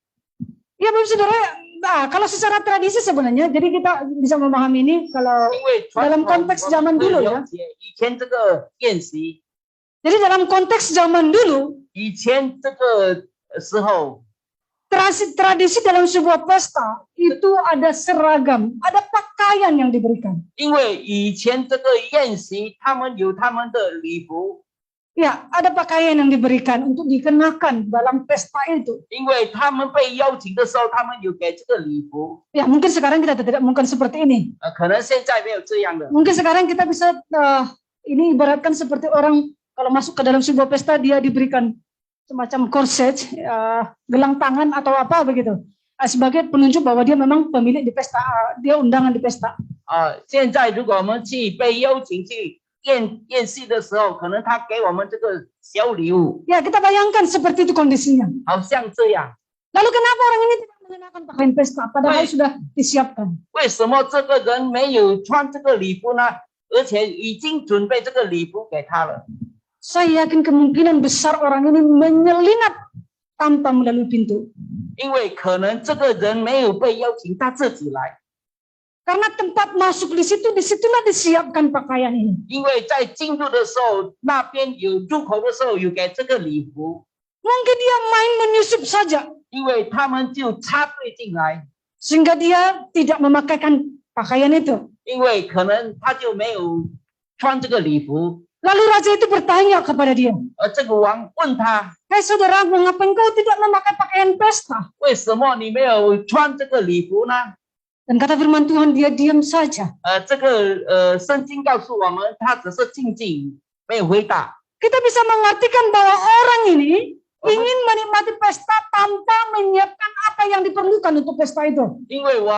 Ya Bapak Saudara, nah, kalau secara tradisi sebenarnya, jadi kita bisa memahami ini kalau 因为传 dalam 统 konteks zaman 我们 dulu 会 ya. 了解以前这个宴席， Jadi dalam konteks zaman dulu, 以前这个时候， tradisi dalam sebuah pesta itu ada seragam, ada pakaian yang diberikan. 因为以前这个宴席，他们有他们的礼服， Ya, ada pakaian yang diberikan untuk dikenakan dalam pesta itu. 因为他们被邀请的时候，他们有给这个礼服， Ya, mungkin sekarang kita tidak mungkin seperti ini. 可能现在没有这样的。 Mungkin sekarang kita bisa ini ibaratkan seperti orang kalau masuk ke dalam sebuah pesta dia diberikan semacam korset, gelang tangan atau apa begitu, sebagai penunjuk bahwa dia memang pemilik di pesta, dia undangan di pesta. 现在如果我们去被邀请去宴席的时候，可能他给我们这个小礼物， Ya, kita bayangkan seperti itu kondisinya. 好像这样。 Lalu kenapa orang ini tidak mengenakan pakaian pesta padahal sudah disiapkan? 为什么这个人没有穿这个礼服呢？而且已经准备这个礼服给他了。 Saya yakin kemungkinan besar orang ini menyelinap tanpa melalui pintu. 因为可能这个人没有被邀请，他自己来。 Karena tempat masuk di situ, disitulah disiapkan pakaian ini. 因为在进入的时候，那边有入口的时候有给这个礼服， Mungkin dia main menyusup saja, 因为他们就插队进来， sehingga dia tidak memakaikan pakaian itu. 因为可能他就没有穿这个礼服。 Lalu raja itu bertanya kepada dia, 这个王问他， "Hai saudara, mengapa engkau tidak memakai pakaian pesta?" 为什么你没有穿这个礼服呢？ Dan kata firman Tuhan, dia diam saja. 这个圣经告诉我们，他只是静静，没有回答。 Kita bisa mengartikan bahwa orang ini ingin menikmati pesta tanpa menyiapkan apa yang diperlukan untuk pesta itu. 因为我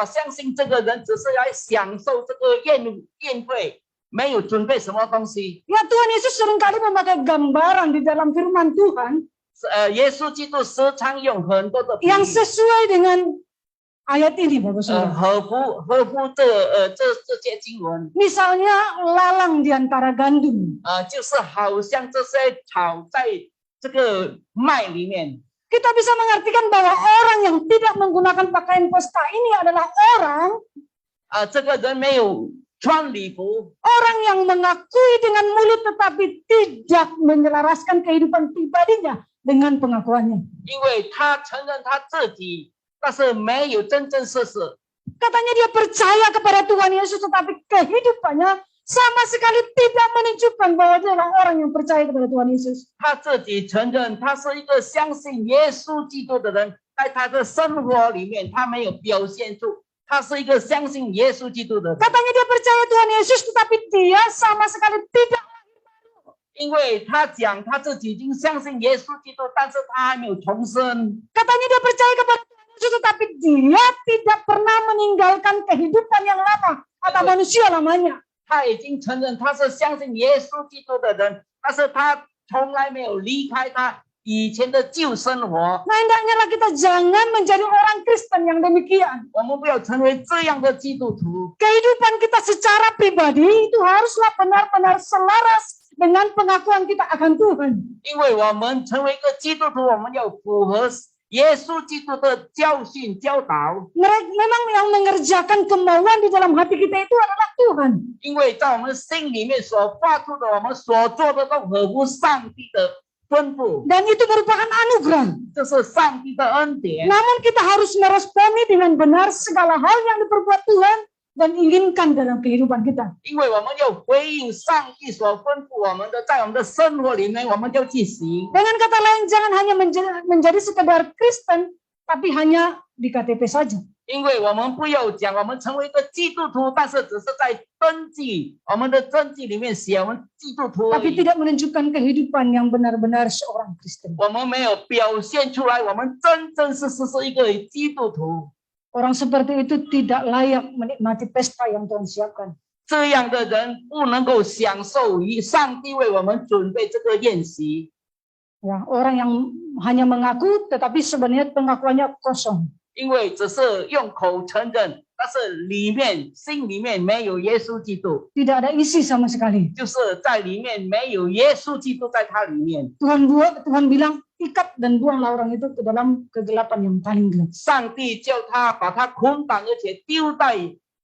相信这个人只是来享受这个宴会，没有准备什么东西。 Ya, Tuhan Yesus seringkali memakai gambaran di dalam firman Tuhan 耶稣基督时常用很多的比喻 yang sesuai dengan ayat ini, Bapak Saudara. 合乎这些经文， Misalnya lalang di antara gandum. 就是好像这些草在这个麦里面。 Kita bisa mengartikan bahwa orang yang tidak menggunakan pakaian pesta ini adalah orang 这个人没有穿礼服， orang yang mengakui dengan mulut tetapi tidak menyelaraskan kehidupan pribadinya dengan pengakuannya. 因为他承认他自己，但是没有真正实施。 Katanya dia percaya kepada Tuhan Yesus tetapi kehidupannya sama sekali tidak menunjukkan bahwa dia adalah orang yang percaya kepada Tuhan Yesus. 他自己承认他是一个相信耶稣基督的人，在他的生活里面，他没有表现出他是一个相信耶稣基督的人， Katanya dia percaya Tuhan Yesus tetapi dia sama sekali tidak. 因为他讲他自己已经相信耶稣基督，但是他还没有重生。 Katanya dia percaya kepada Tuhan Yesus tetapi dia tidak pernah meninggalkan kehidupan yang lama atau manusia lamanya. 他已经承认他是相信耶稣基督的人，但是他从来没有离开他以前的旧生活。 Nah, hendaknya lah kita jangan menjadi orang Kristen yang demikian. 我们不要成为这样的基督徒。 Kehidupan kita secara pribadi itu haruslah benar-benar selaras dengan pengakuan kita akan Tuhan. 因为我们成为一个基督徒，我们要符合耶稣基督的教训教导。 Memang yang mengerjakan kemauan di dalam hati kita itu adalah Tuhan. 因为在我们心里面所发出的，我们所做的都合乎上帝的吩咐， Dan itu merupakan anugerah. 这是上帝的恩典。 Namun kita harus meresponi dengan benar segala hal yang diperbuat Tuhan dan inginkan dalam kehidupan kita. 因为我们要回应上帝所吩咐我们的，在我们的生活里面，我们就去行。 Dengan kata lain, jangan hanya menjadi sekedar Kristen, tapi hanya di KTP saja. 因为我们不要讲我们成为一个基督徒，但是只是在登记我们的登记里面写我们基督徒而 Tapi 已， tidak menunjukkan kehidupan yang benar-benar seorang Kristen. 我们没有表现出来，我们真真实实是一个基督徒。 Orang seperti itu tidak layak menikmati pesta yang Tuhan siapkan. 这样的人不能够享受于上帝为我们准备这个宴席。 Ya, orang yang hanya mengaku tetapi sebenarnya pengakuannya kosong. 因为只是用口承认，但是心里面没有耶稣基督， Tidak ada isi sama sekali. 就是在里面没有耶稣基督在他里面。 Tuhan bilang ikat dan buanglah orang itu ke dalam kegelapan yang paling gelap. 上帝叫他把他捆绑，而且丢在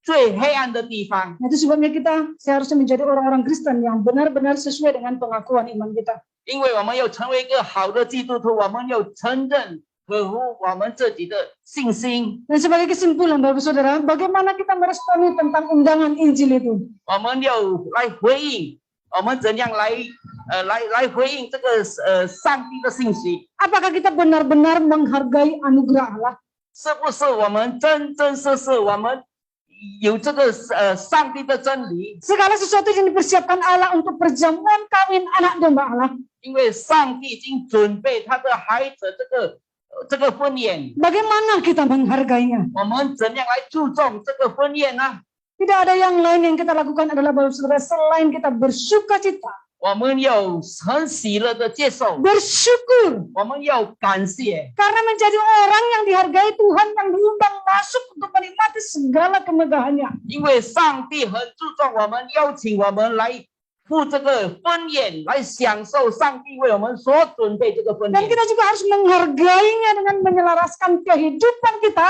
最黑暗的地方。 Nah, itu sebabnya kita seharusnya menjadi orang-orang Kristen yang benar-benar sesuai dengan pengakuan iman kita. 因为我们要成为一个好的基督徒，我们要承认合乎我们自己的信心。 Dan sebagai kesimpulan, Bapak Saudara, bagaimana kita meresponi tentang undangan Injil itu? 我们要来回应我们怎样来回应这个上帝的信息？ Apakah kita benar-benar menghargai anugerah Allah? 是不是我们真真实实我们有这个上帝的真理？ Segala sesuatu yang dipersiapkan Allah untuk perjamuan kawin anak domba Allah. 因为上帝已经准备他的孩子这个婚宴， Bagaimana kita menghargainya? 我们怎样来注重这个婚宴呢？ Tidak ada yang lain yang kita lakukan adalah bahwa saudara selain kita bersuka cita, 我们要很喜乐的接受， bersyukur 我们要感谢， karena menjadi orang yang dihargai Tuhan yang diundang masuk untuk menikmati segala kemegahannya. 因为上帝很注重我们，邀请我们来赴这个婚宴，来享受上帝为我们所准备这个婚 Dan 宴。 kita juga harus menghargainya dengan menyelaraskan kehidupan kita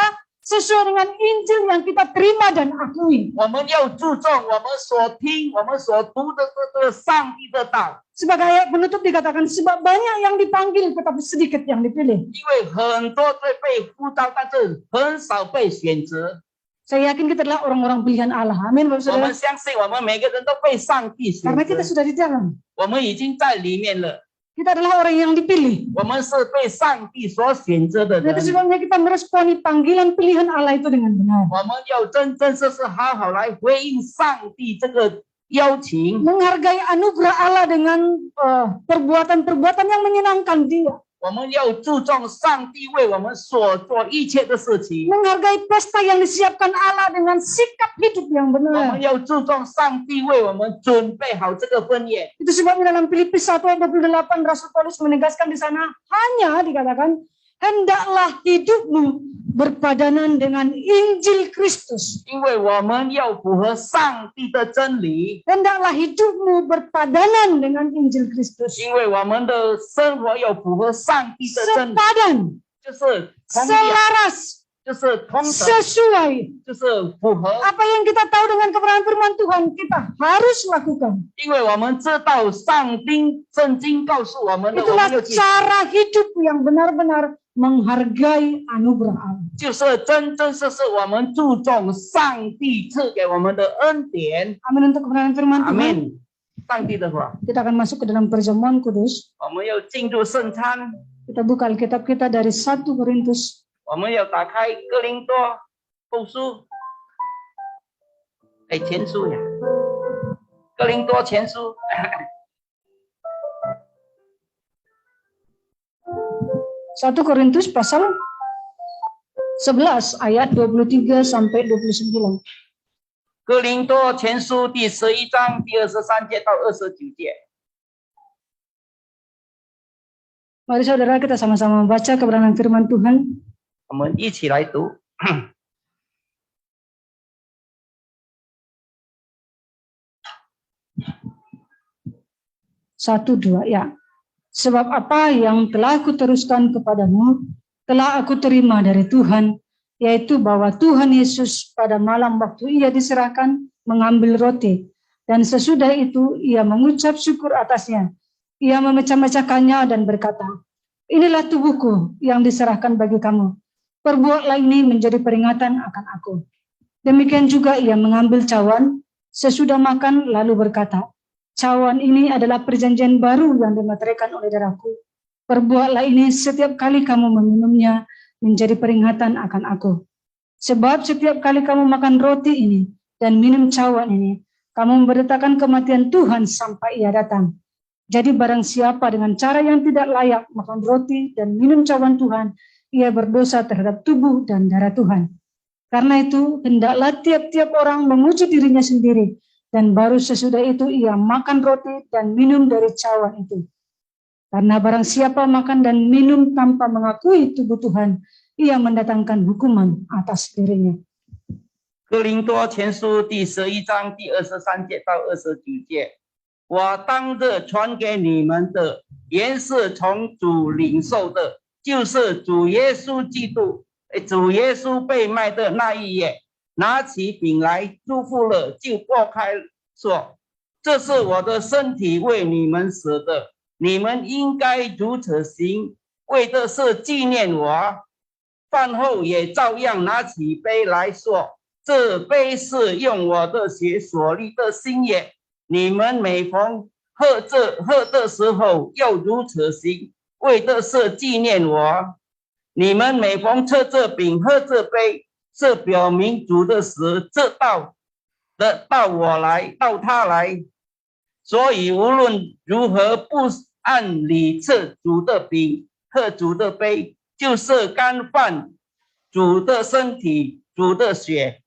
sesuai dengan Injil yang kita terima dan akui. 我们要注重我们所听、我们所读的这个上帝的道， Sebagai ayat penutup dikatakan sebab banyak yang dipanggil tetapi sedikit yang dipilih. 因为很多队被呼召，但是很少被选择。 Saya yakin kita adalah orang-orang pilihan Allah. Amin, Bapak 我 Saudara. 们相信，我们每个人都被上帝选 Karena kita 择， sudah di dalam. 我们已经在里面了。 Kita adalah orang yang dipilih. 我们是被上帝所选择的 Itu 人， sebabnya kita meresponi panggilan pilihan Allah itu dengan benar. 我们要真真实实好好来回应上帝这个邀请。 Menghargai anugerah Allah dengan perbuatan-perbuatan yang menyenangkan Dia. 我们要注重上帝为我们所做一切的事情， Menghargai pesta yang disiapkan Allah dengan sikap hidup yang 我 benar. 们要注重上帝为我们准备好这个婚宴。 Itu sebabnya dalam Filipi 1 ayat 28 Rasul Paulus menegaskan di sana hanya dikatakan hendaklah hidupmu berpadanan dengan Injil Kristus. 因为我们要符合上帝的真理， Hendaklah hidupmu berpadanan dengan Injil Kristus. 因为我们的生活要符合上帝的真理， Sepadan, 就是同样， selaras, 就是同等， sesuai. 就是符合。 Apa yang kita tahu dengan kebenaran firman Tuhan kita harus lakukan. 因为我们知道上帝圣经告诉我们的，我 Itulah 们要去， cara hidup yang benar-benar menghargai anugerah Allah. 就是真真实实我们注重上帝赐给我们的恩典。 Amin untuk kebenaran firman 阿 Tuhan. 门。上帝的话， Kita akan masuk ke dalam perjamuan kudus. 我们要进入圣餐， Kita buka Alkitab kita dari 1 Korintus 我们要打开哥林多后书，前书呀，哥林多前书。 1 Korintus pasal 11 ayat 23 sampai 29. 哥林多前书第11章第23节到29节。 Mari saudara kita sama-sama membaca kebenaran firman Tuhan. 我们一起来读。 1, 2 ya. Sebab apa yang telah kuteruskan kepadamu telah aku terima dari Tuhan, yaitu bahwa Tuhan Yesus pada malam waktu ia diserahkan mengambil roti, dan sesudah itu ia mengucap syukur atasnya. Ia memecah-mecahkannya dan berkata, inilah tubuhku yang diserahkan bagi kamu. Perbuatlah ini menjadi peringatan akan aku. Demikian juga ia mengambil cawan sesudah makan lalu berkata, cawan ini adalah perjanjian baru yang dimeteraikan oleh darahku. Perbuatlah ini setiap kali kamu meminumnya menjadi peringatan akan aku. Sebab setiap kali kamu makan roti ini dan minum cawan ini, kamu memberitakan kematian Tuhan sampai ia datang. Jadi barang siapa dengan cara yang tidak layak makan roti dan minum cawan Tuhan, ia berdosa terhadap tubuh dan darah Tuhan. Karena itu, hendaklah tiap-tiap orang memuji dirinya sendiri, dan baru sesudah itu ia makan roti dan minum dari cawan itu. Karena barang siapa makan dan minum tanpa mengakui tubuh Tuhan, ia mendatangkan hukuman atas dirinya. 哥林多前书第11章第23节到29节。 我当日传给你们的，原是从主领受的，就是主耶稣基督，主耶稣被卖的那一夜，拿起饼来，祝福了，就擘开说：“这是我的身体，为你们舍的，你们应该如此行，为的是纪念我。”饭后也照样拿起杯来说：“这杯是用我的血所立的新约。”你们每逢喝的时候要如此行，为的是纪念我。你们每逢吃这饼喝这杯，是表明主的死，这到他来。所以无论如何不按理吃主的饼喝主的杯，就是干犯主的身体主的血。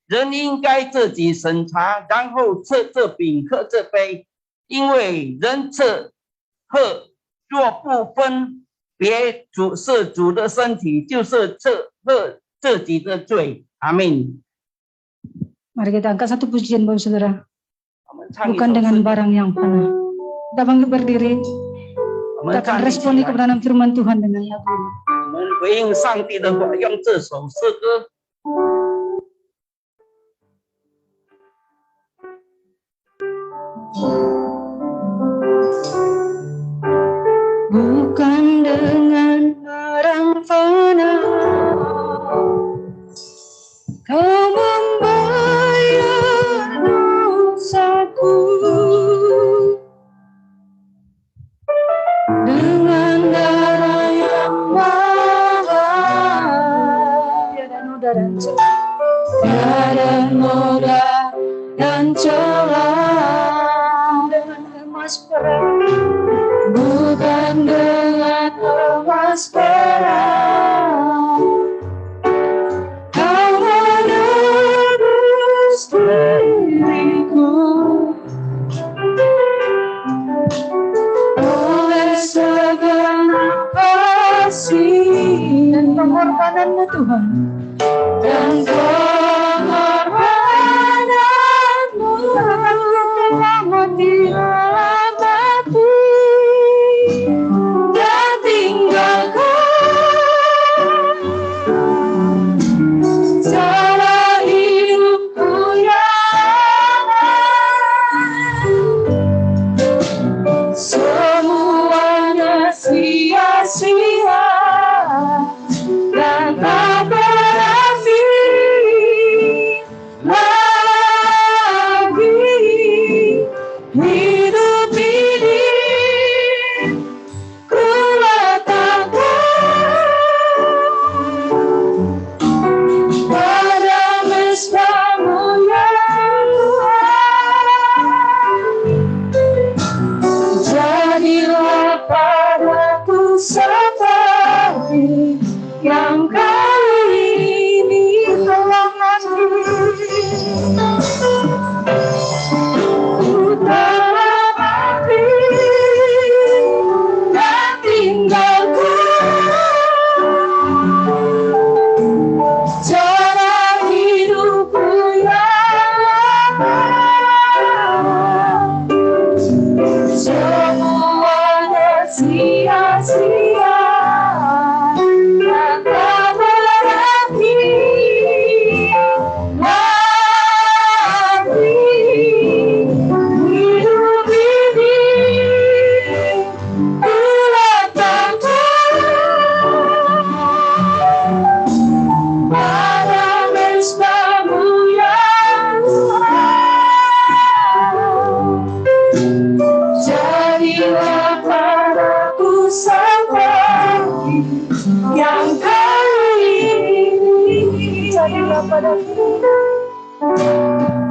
人应该自己审查，然后吃这饼喝这杯，因为人吃喝若不分别主是主的身体，就是吃喝自己的罪。阿门。 Mari kita angkat satu pujian Bapak Saudara. 我们唱一首 Bukan dengan 诗， barang yang panah. Kita bangkit berdiri. 我们 Kita 站 akan 立起 responi 来， kebenaran firman Tuhan dengan lagu ini. 我们回应上帝的话，用这首诗歌。 Bukan dengan barang panah kau membayar dosaku, dengan darah yang mahal, tiada noda dan celah, tiada noda dan celah, dengan emas perak. Bukan dengan emas perak kau menebus diriku, oleh segenap kasih dan pengorbananmu Tuhan, dan pengorbananmu telah mati.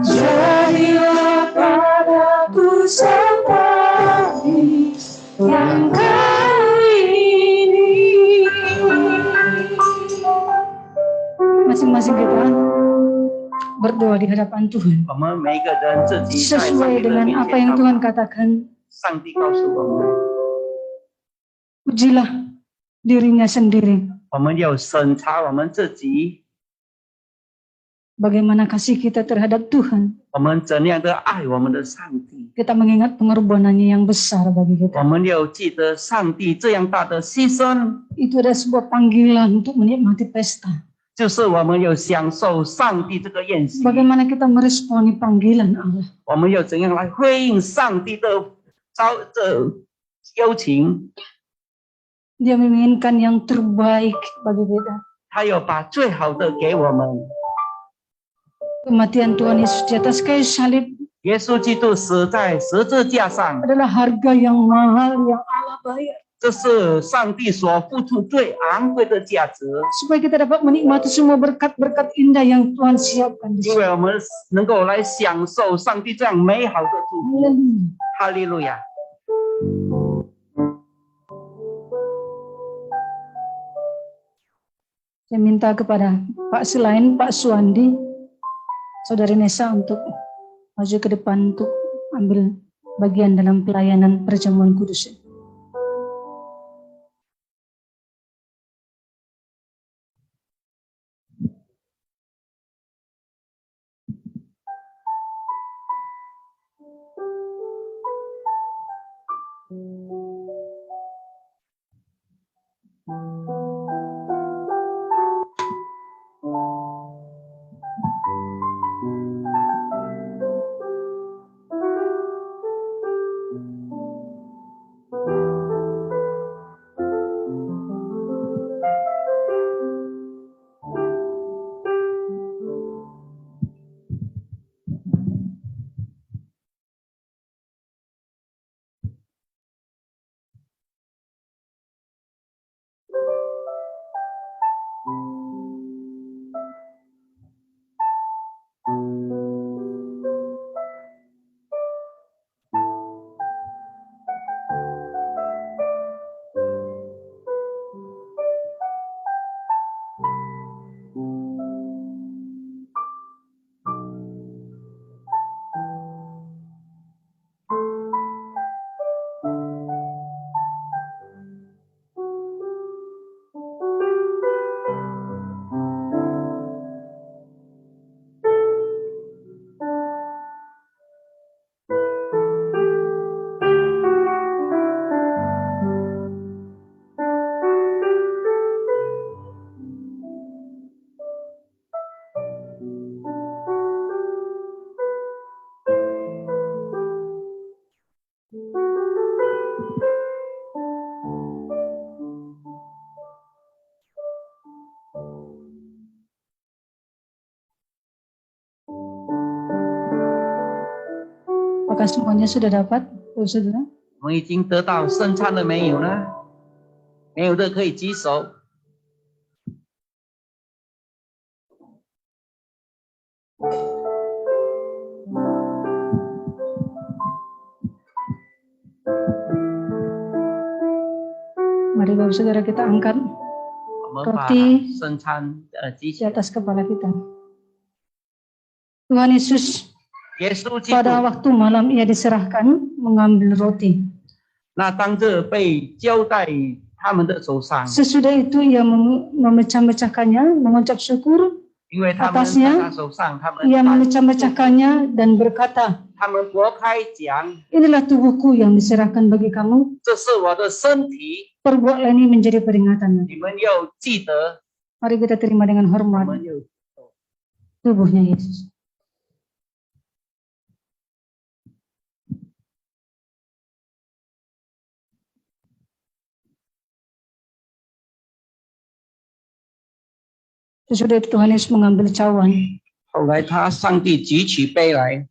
Jadilah padaku seperti yang kali ini. Masing-masing kita berdoa di hadapan Tuhan 我们每一个人自己在上 sesuai 帝的 dengan 面 apa 前 yang 祷 Tuhan 告。 katakan. 上帝告诉我们， Ujilah dirinya sendiri. 我们要审查我们自己， Bagaimana kasih kita terhadap Tuhan. 我们怎样的爱我们的上帝。 Kita mengingat pengorbanannya yang besar bagi 我 kita. 们要记得上帝这样大的牺牲， Itu adalah sebuah panggilan untuk menikmati pesta. 就是我们要享受上帝这个宴席。 Bagaimana kita meresponi panggilan Allah. 我们要怎样来回应上帝的邀请？ Dia menginginkan yang terbaik bagi kita. 他要把最好的给我们。 Kematian Tuhan Yesus di atas kayu salib 耶稣基督死在十字架上， adalah harga yang mahal yang Allah bayar 这是上帝所付出最昂贵的价值， supaya kita dapat menikmati semua berkat-berkat indah yang Tuhan siapkan di 因 sini. 为我们能够来享受上帝这样美好的祝福。 Haleluya. 哈利路亚！ Saya minta kepada Pak selain Pak Suwandi, Saudari Nesa untuk maju ke depan untuk ambil bagian dalam pelayanan perjamuan kudus. Apakah semuanya sudah dapat, saudara? 我们已经得到圣餐了没有呢？没有的可以举手。 Mari Bapak Saudara kita angkat 我们把 Roti 圣餐举 di 起来。 atas kepala kita. Tuhan Yesus 耶稣基督 pada waktu malam ia diserahkan mengambil roti. 那当这被交代他们的手上， Sesudah itu ia memecah-mecahkannya, mengucap syukur. 因为他们 Atasnya 在他手上，他们 Ia memecah-mecahkannya dan berkata, 他们拨开讲， inilah tubuhku yang diserahkan bagi kamu. 这是我的身体， Perbuatlah ini menjadi peringatan. 你们要记得。 Mari kita terima dengan 我 hormat 们有 tubuhnya Yesus. Sesudah itu Tuhan Yesus mengambil cawan. 后来上帝举起杯来，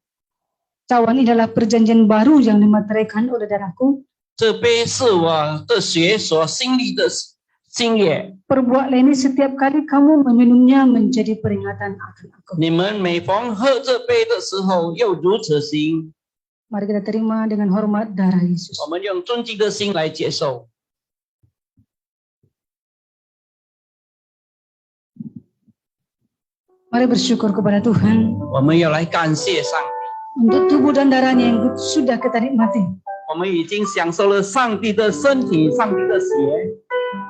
Cawan ini adalah perjanjian baru yang dimateraikan oleh darahku. 这杯是我的血所经历的经验。 Perbuatlah ini setiap kali kamu meminumnya menjadi peringatan akan aku. 你们每逢喝这杯的时候，要如此行。 Mari kita terima dengan hormat darah Yesus. 我们用尊敬的心来接受。 Mari bersyukur kepada Tuhan 我们要来感谢上帝， untuk tubuh dan darahnya yang sudah kita nikmati. 我们已经享受了上帝的身体、上帝的血，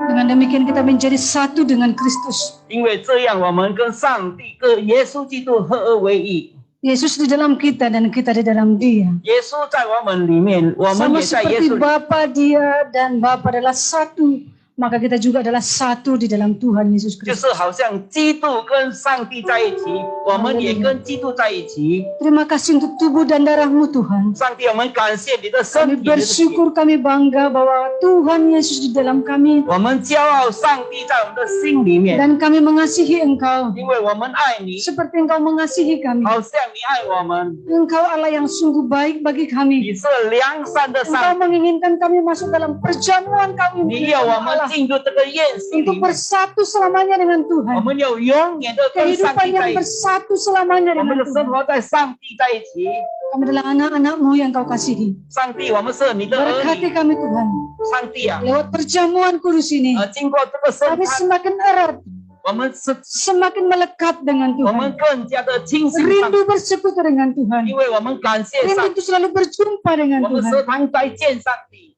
Dengan demikian kita menjadi satu dengan Kristus. 因为这样我们跟上帝、跟耶稣基督合而为一。 Yesus di dalam kita dan kita di dalam Dia. 耶稣在我们里面，我们 Sama 也在耶 seperti 稣里。 Bapa Dia dan Bapa adalah satu maka kita juga adalah satu di dalam Tuhan Yesus 就 Kristus. 是好像基督跟上帝在一起，我们也跟基督在一起。 Terima kasih untuk tubuh dan darah-Mu Tuhan. 上帝，我们感谢你的 Kami 身体，你的血 bersyukur, kami bangga bahwa Tuhan Yesus di dalam kami 我们骄傲，上帝在我们的心里面， dan kami mengasihi Engkau 因为我们爱你， seperti Engkau mengasihi kami. 好像你爱我们。 Engkau Allah yang sungguh baik bagi 你 kami. 是良善的 Engkau 上帝， menginginkan kami masuk dalam perjamuan kami 你要我们 Allah 进入这个宴席里 untuk 面， bersatu selamanya dengan 我 Tuhan. 们要永远的跟上 Kehidupan 帝在 yang 一起， bersatu selamanya 我们 dengan 的生 Tuhan. 活在上帝在一起。 Kami adalah anak-anak-Mu yang Kau kasihi. 上帝，我们是你的儿 Berkati 女， kami Tuhan. 上帝啊， Lewat perjamuan kudus ini, 经过这个圣 kami 餐， semakin erat, 我们是， semakin melekat dengan 我们 Tuhan. 更加的亲近上帝， Rindu bersekutu dengan Tuhan. 因为我们感谢上 Rindu 帝， itu selalu berjumpa dengan 我们 Tuhan. 时常在见上帝。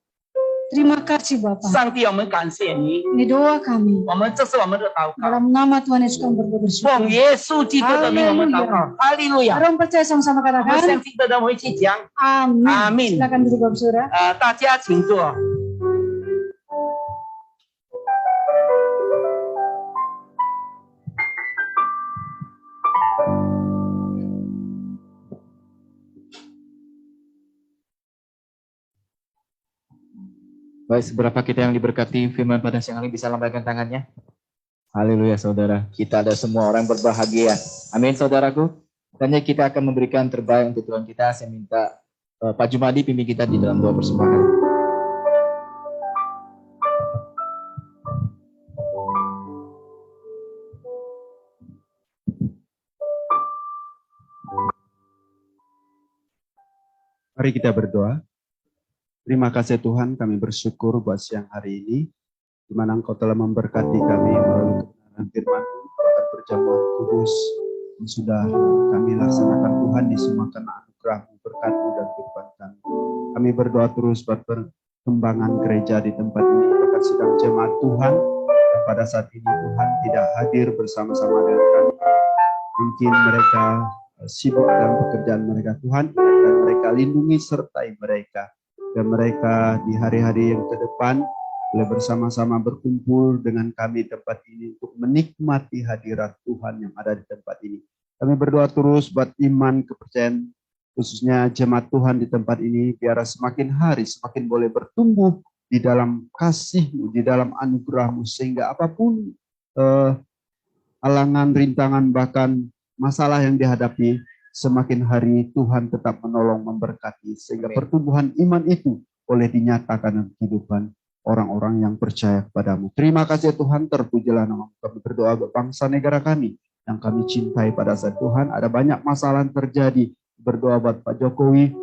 Terima kasih Bapa. 上帝，我们感谢你， Ini doa kami. 我们这是我们的祷告， Dalam nama Tuhan Yesus kami berdoa 奉 bersyukur. 耶稣基督的名我们祷告，哈利路亚。 Orang percaya sama-sama 我们 katakan, 相信的人，我们一起讲， Amin. Amin. Silakan duduk Bapak Saudara. 大家请坐。 Baik, seberapa kita yang diberkati firman pada siang hari bisa lambaikan tangannya. Haleluya saudara, kita ada semua orang berbahagia. Amin saudaraku. Tanya kita akan memberikan terbaik untuk Tuhan kita. Saya minta Pak Jumadi pimpin kita di dalam doa persembahan. Mari kita berdoa. Terima kasih Tuhan, kami bersyukur buat siang hari ini, di mana Engkau telah memberkati kami melalui kebenaran firman-Mu, bahkan perjamuan kudus yang sudah kami laksanakan Tuhan di semua karena anugerah-Mu, berkat-Mu dan kehidupan kami. Kami berdoa terus buat perkembangan gereja di tempat ini, bahkan sedang jemaat Tuhan, dan pada saat ini Tuhan tidak hadir bersama-sama dengan kami. Mungkin mereka sibuk dalam pekerjaan mereka, Tuhan, dan mereka lindungi sertai mereka. Dan mereka di hari-hari yang ke depan boleh bersama-sama berkumpul dengan kami di tempat ini untuk menikmati hadirat Tuhan yang ada di tempat ini. Kami berdoa terus buat iman, kepercayaan, khususnya jemaat Tuhan di tempat ini, biar semakin hari semakin boleh bertumbuh di dalam kasih-Mu, di dalam anugerah-Mu, sehingga apapun halangan, rintangan, bahkan masalah yang dihadapi, semakin hari Tuhan tetap menolong, memberkati, sehingga Amin. pertumbuhan iman itu boleh dinyatakan dalam kehidupan orang-orang yang percaya kepadamu. Terima kasih Tuhan, terpujilah nama kami. Berdoa buat bangsa negara kami yang kami cintai pada saat Tuhan. Ada banyak masalah yang terjadi. Berdoa buat Pak Jokowi,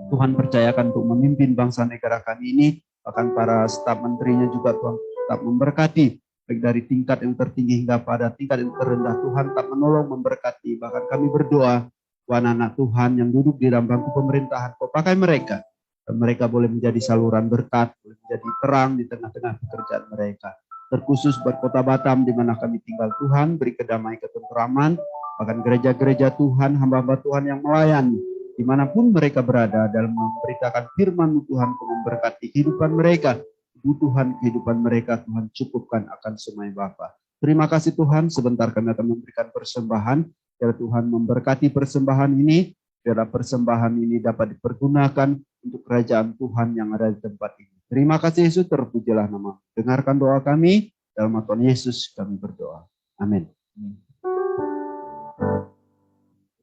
Tuhan percayakan untuk memimpin bangsa negara kami ini. Bahkan para staf menterinya juga Tuhan tetap memberkati. Baik dari tingkat yang tertinggi hingga pada tingkat yang terendah, Tuhan tak menolong, memberkati. Bahkan kami berdoa, anak-anak Tuhan yang duduk di dalam bangku pemerintahan, Kau pakai mereka. Dan mereka boleh menjadi saluran berkat, boleh menjadi terang di tengah-tengah pekerjaan mereka. Terkhusus buat kota Batam di mana kami tinggal, Tuhan, beri kedamaian, ketentraman. Bahkan gereja-gereja Tuhan, hamba-hamba Tuhan yang melayani, dimanapun mereka berada dalam memberitakan firman Tuhan, Kau memberkati kehidupan mereka. Kebutuhan kehidupan mereka Tuhan cukupkan akan semuanya Bapa. Terima kasih Tuhan, sebentar kami akan memberikan persembahan. Biar Tuhan memberkati persembahan ini, biar persembahan ini dapat dipergunakan untuk kerajaan Tuhan yang ada di tempat ini. Terima kasih Yesus, terpujilah nama. Dengarkan doa kami, dalam nama Tuhan Yesus kami berdoa. Amin.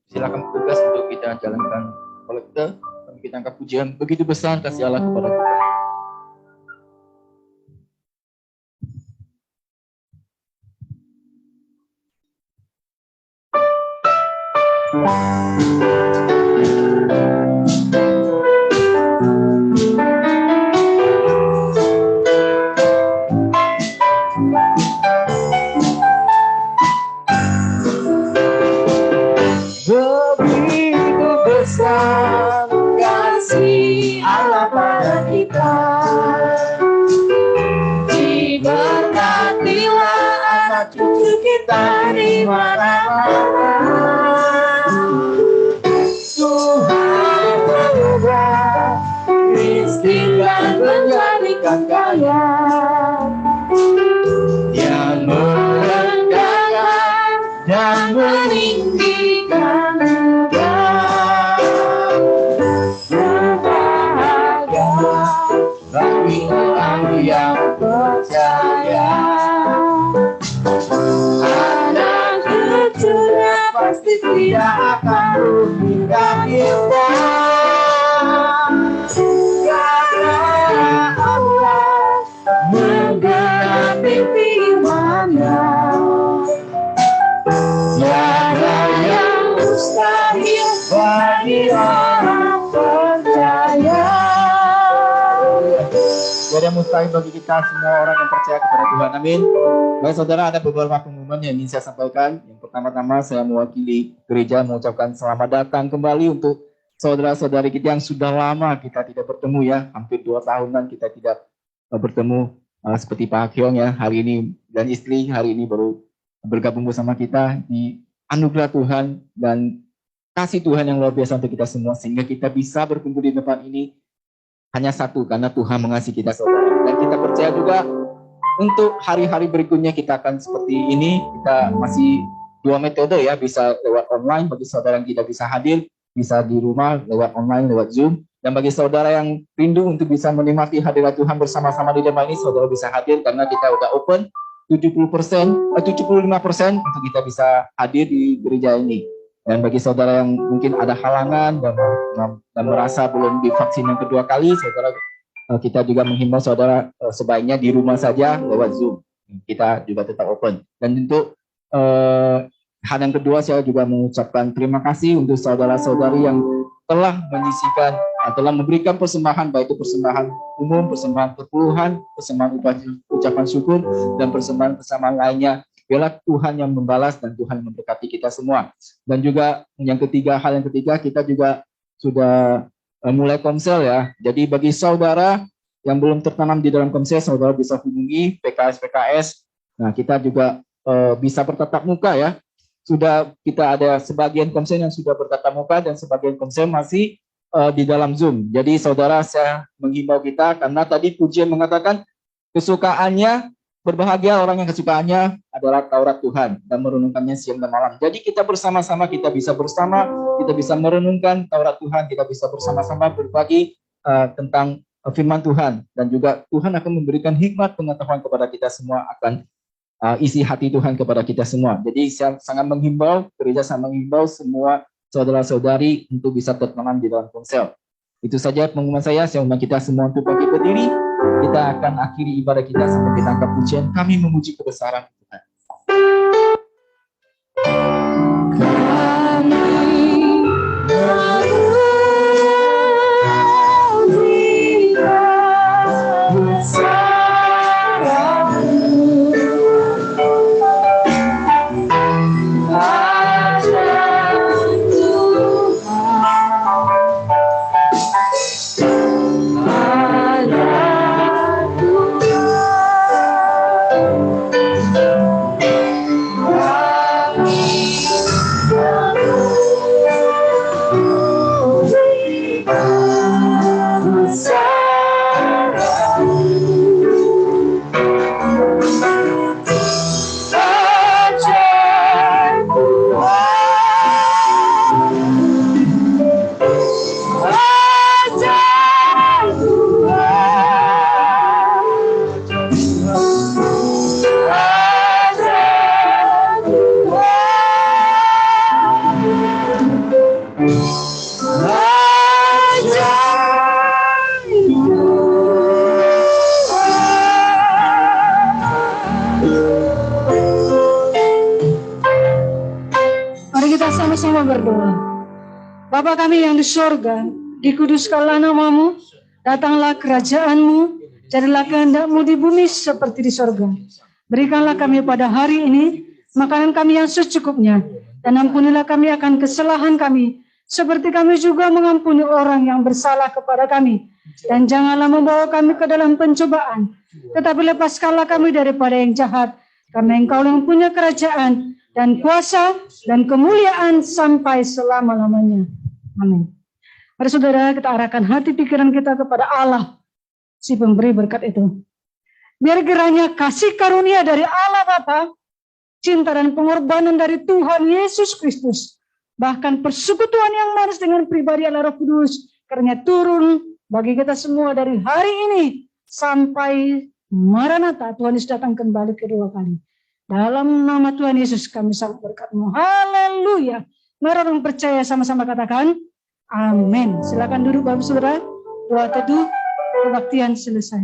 Silakan bertugas untuk kita jalankan kolekte. Kami kita angkat pujian begitu besar kasih Allah kepada kita. Begitu besar kasih Allah pada kita, diberkatilah anak cucu kita di mana-mana. Tuhan mengubah miskin dan menjadikan kaya, dan meninggikan berbahagia bagi orang yang percaya. Anak cucunya pasti tidak akan meninggalkan kita, karena Allah menggenapi firman-Nya. Tiada yang mustahil bagi orang percaya. Tiada mustahil bagi kita semua orang yang percaya kepada Tuhan. Amin. Baik saudara, ada beberapa pengumuman yang ingin saya sampaikan. Yang pertama-tama saya mewakili gereja mengucapkan selamat datang kembali untuk saudara-saudari kita yang sudah lama kita tidak bertemu ya. Hampir 2 tahunan kita tidak bertemu, seperti Pak Kyong ya, hari ini dan istri hari ini baru bergabung bersama kita di anugerah Tuhan dan kasih Tuhan yang luar biasa untuk kita semua, sehingga kita bisa berkumpul di tempat ini hanya satu, karena Tuhan mengasihi kita saudara. Dan kita percaya juga untuk hari-hari berikutnya kita akan seperti ini. Kita masih 2 metode ya, bisa lewat online bagi saudara yang tidak bisa hadir, bisa di rumah lewat online, lewat Zoom. Dan bagi saudara yang rindu untuk bisa menikmati hadirat Tuhan bersama-sama di tempat ini, saudara bisa hadir karena kita udah open 75% untuk kita bisa hadir di gereja ini. Dan bagi saudara yang mungkin ada halangan dan merasa belum divaksin yang kedua kali, saudara, kita juga menghimbau saudara sebaiknya di rumah saja lewat Zoom. Kita juga tetap open. Dan untuk hal yang kedua, saya juga mengucapkan terima kasih untuk saudara-saudari yang telah menyisikan, telah memberikan persembahan, baik itu persembahan umum, persembahan perpuluhan, persembahan ucapan syukur, dan persembahan lainnya. Biarlah Tuhan yang membalas dan Tuhan memberkati kita semua. Dan juga hal yang ketiga, kita juga sudah mulai komsel ya. Jadi bagi saudara yang belum tertanam di dalam komsel, saudara bisa hubungi PKS. Nah, kita juga bisa bertatap muka ya. Kita ada sebagian komsel yang sudah bertatap muka dan sebagian komsel masih di dalam Zoom. Jadi saudara, saya menghimbau kita, karena tadi pujian mengatakan kesukaannya, berbahagia orang yang kesukaannya adalah Taurat Tuhan dan merenungkannya siang dan malam. Jadi kita bersama-sama, kita bisa merenungkan Taurat Tuhan, kita bisa bersama-sama berbagi tentang firman Tuhan, dan juga Tuhan akan memberikan hikmat pengetahuan kepada kita semua akan isi hati Tuhan kepada kita semua. Jadi saya sangat menghimbau, gereja sangat menghimbau semua saudara-saudari untuk bisa tertanam di dalam komsel. Itu saja pengumuman saya undang kita semua untuk bangkit berdiri. Kita akan akhiri ibadah kita sampai kita angkat pujian. Kami memuji kebesaran Tuhan. Sama-sama berdoa. Bapa kami yang di sorga, dikuduskanlah namamu, datanglah kerajaanmu, jadilah kehendak-mu di bumi seperti di sorga. Berikanlah kami pada hari ini makanan kami yang secukupnya, dan ampunilah kami akan kesalahan kami, seperti kami juga mengampuni orang yang bersalah kepada kami. Dan janganlah membawa kami ke dalam pencobaan, tetapi lepaskanlah kami daripada yang jahat, karena Engkau yang punya kerajaan dan kuasa dan kemuliaan sampai selama-lamanya. Amin. Mari saudara, kita arahkan hati pikiran kita kepada Allah, si pemberi berkat itu. Biar kiranya kasih karunia dari Allah Bapa, cinta dan pengorbanan dari Tuhan Yesus Kristus, bahkan persekutuan yang manis dengan pribadi Allah Roh Kudus, karena turun bagi kita semua dari hari ini sampai Maranatha, Tuhan Yesus datang kembali kedua kali. Dalam nama Tuhan Yesus kami sangat berkat-Mu. Haleluya. Mari orang percaya sama-sama katakan amin. Silakan duduk Bapak Saudara. Doa teduh kebaktian selesai.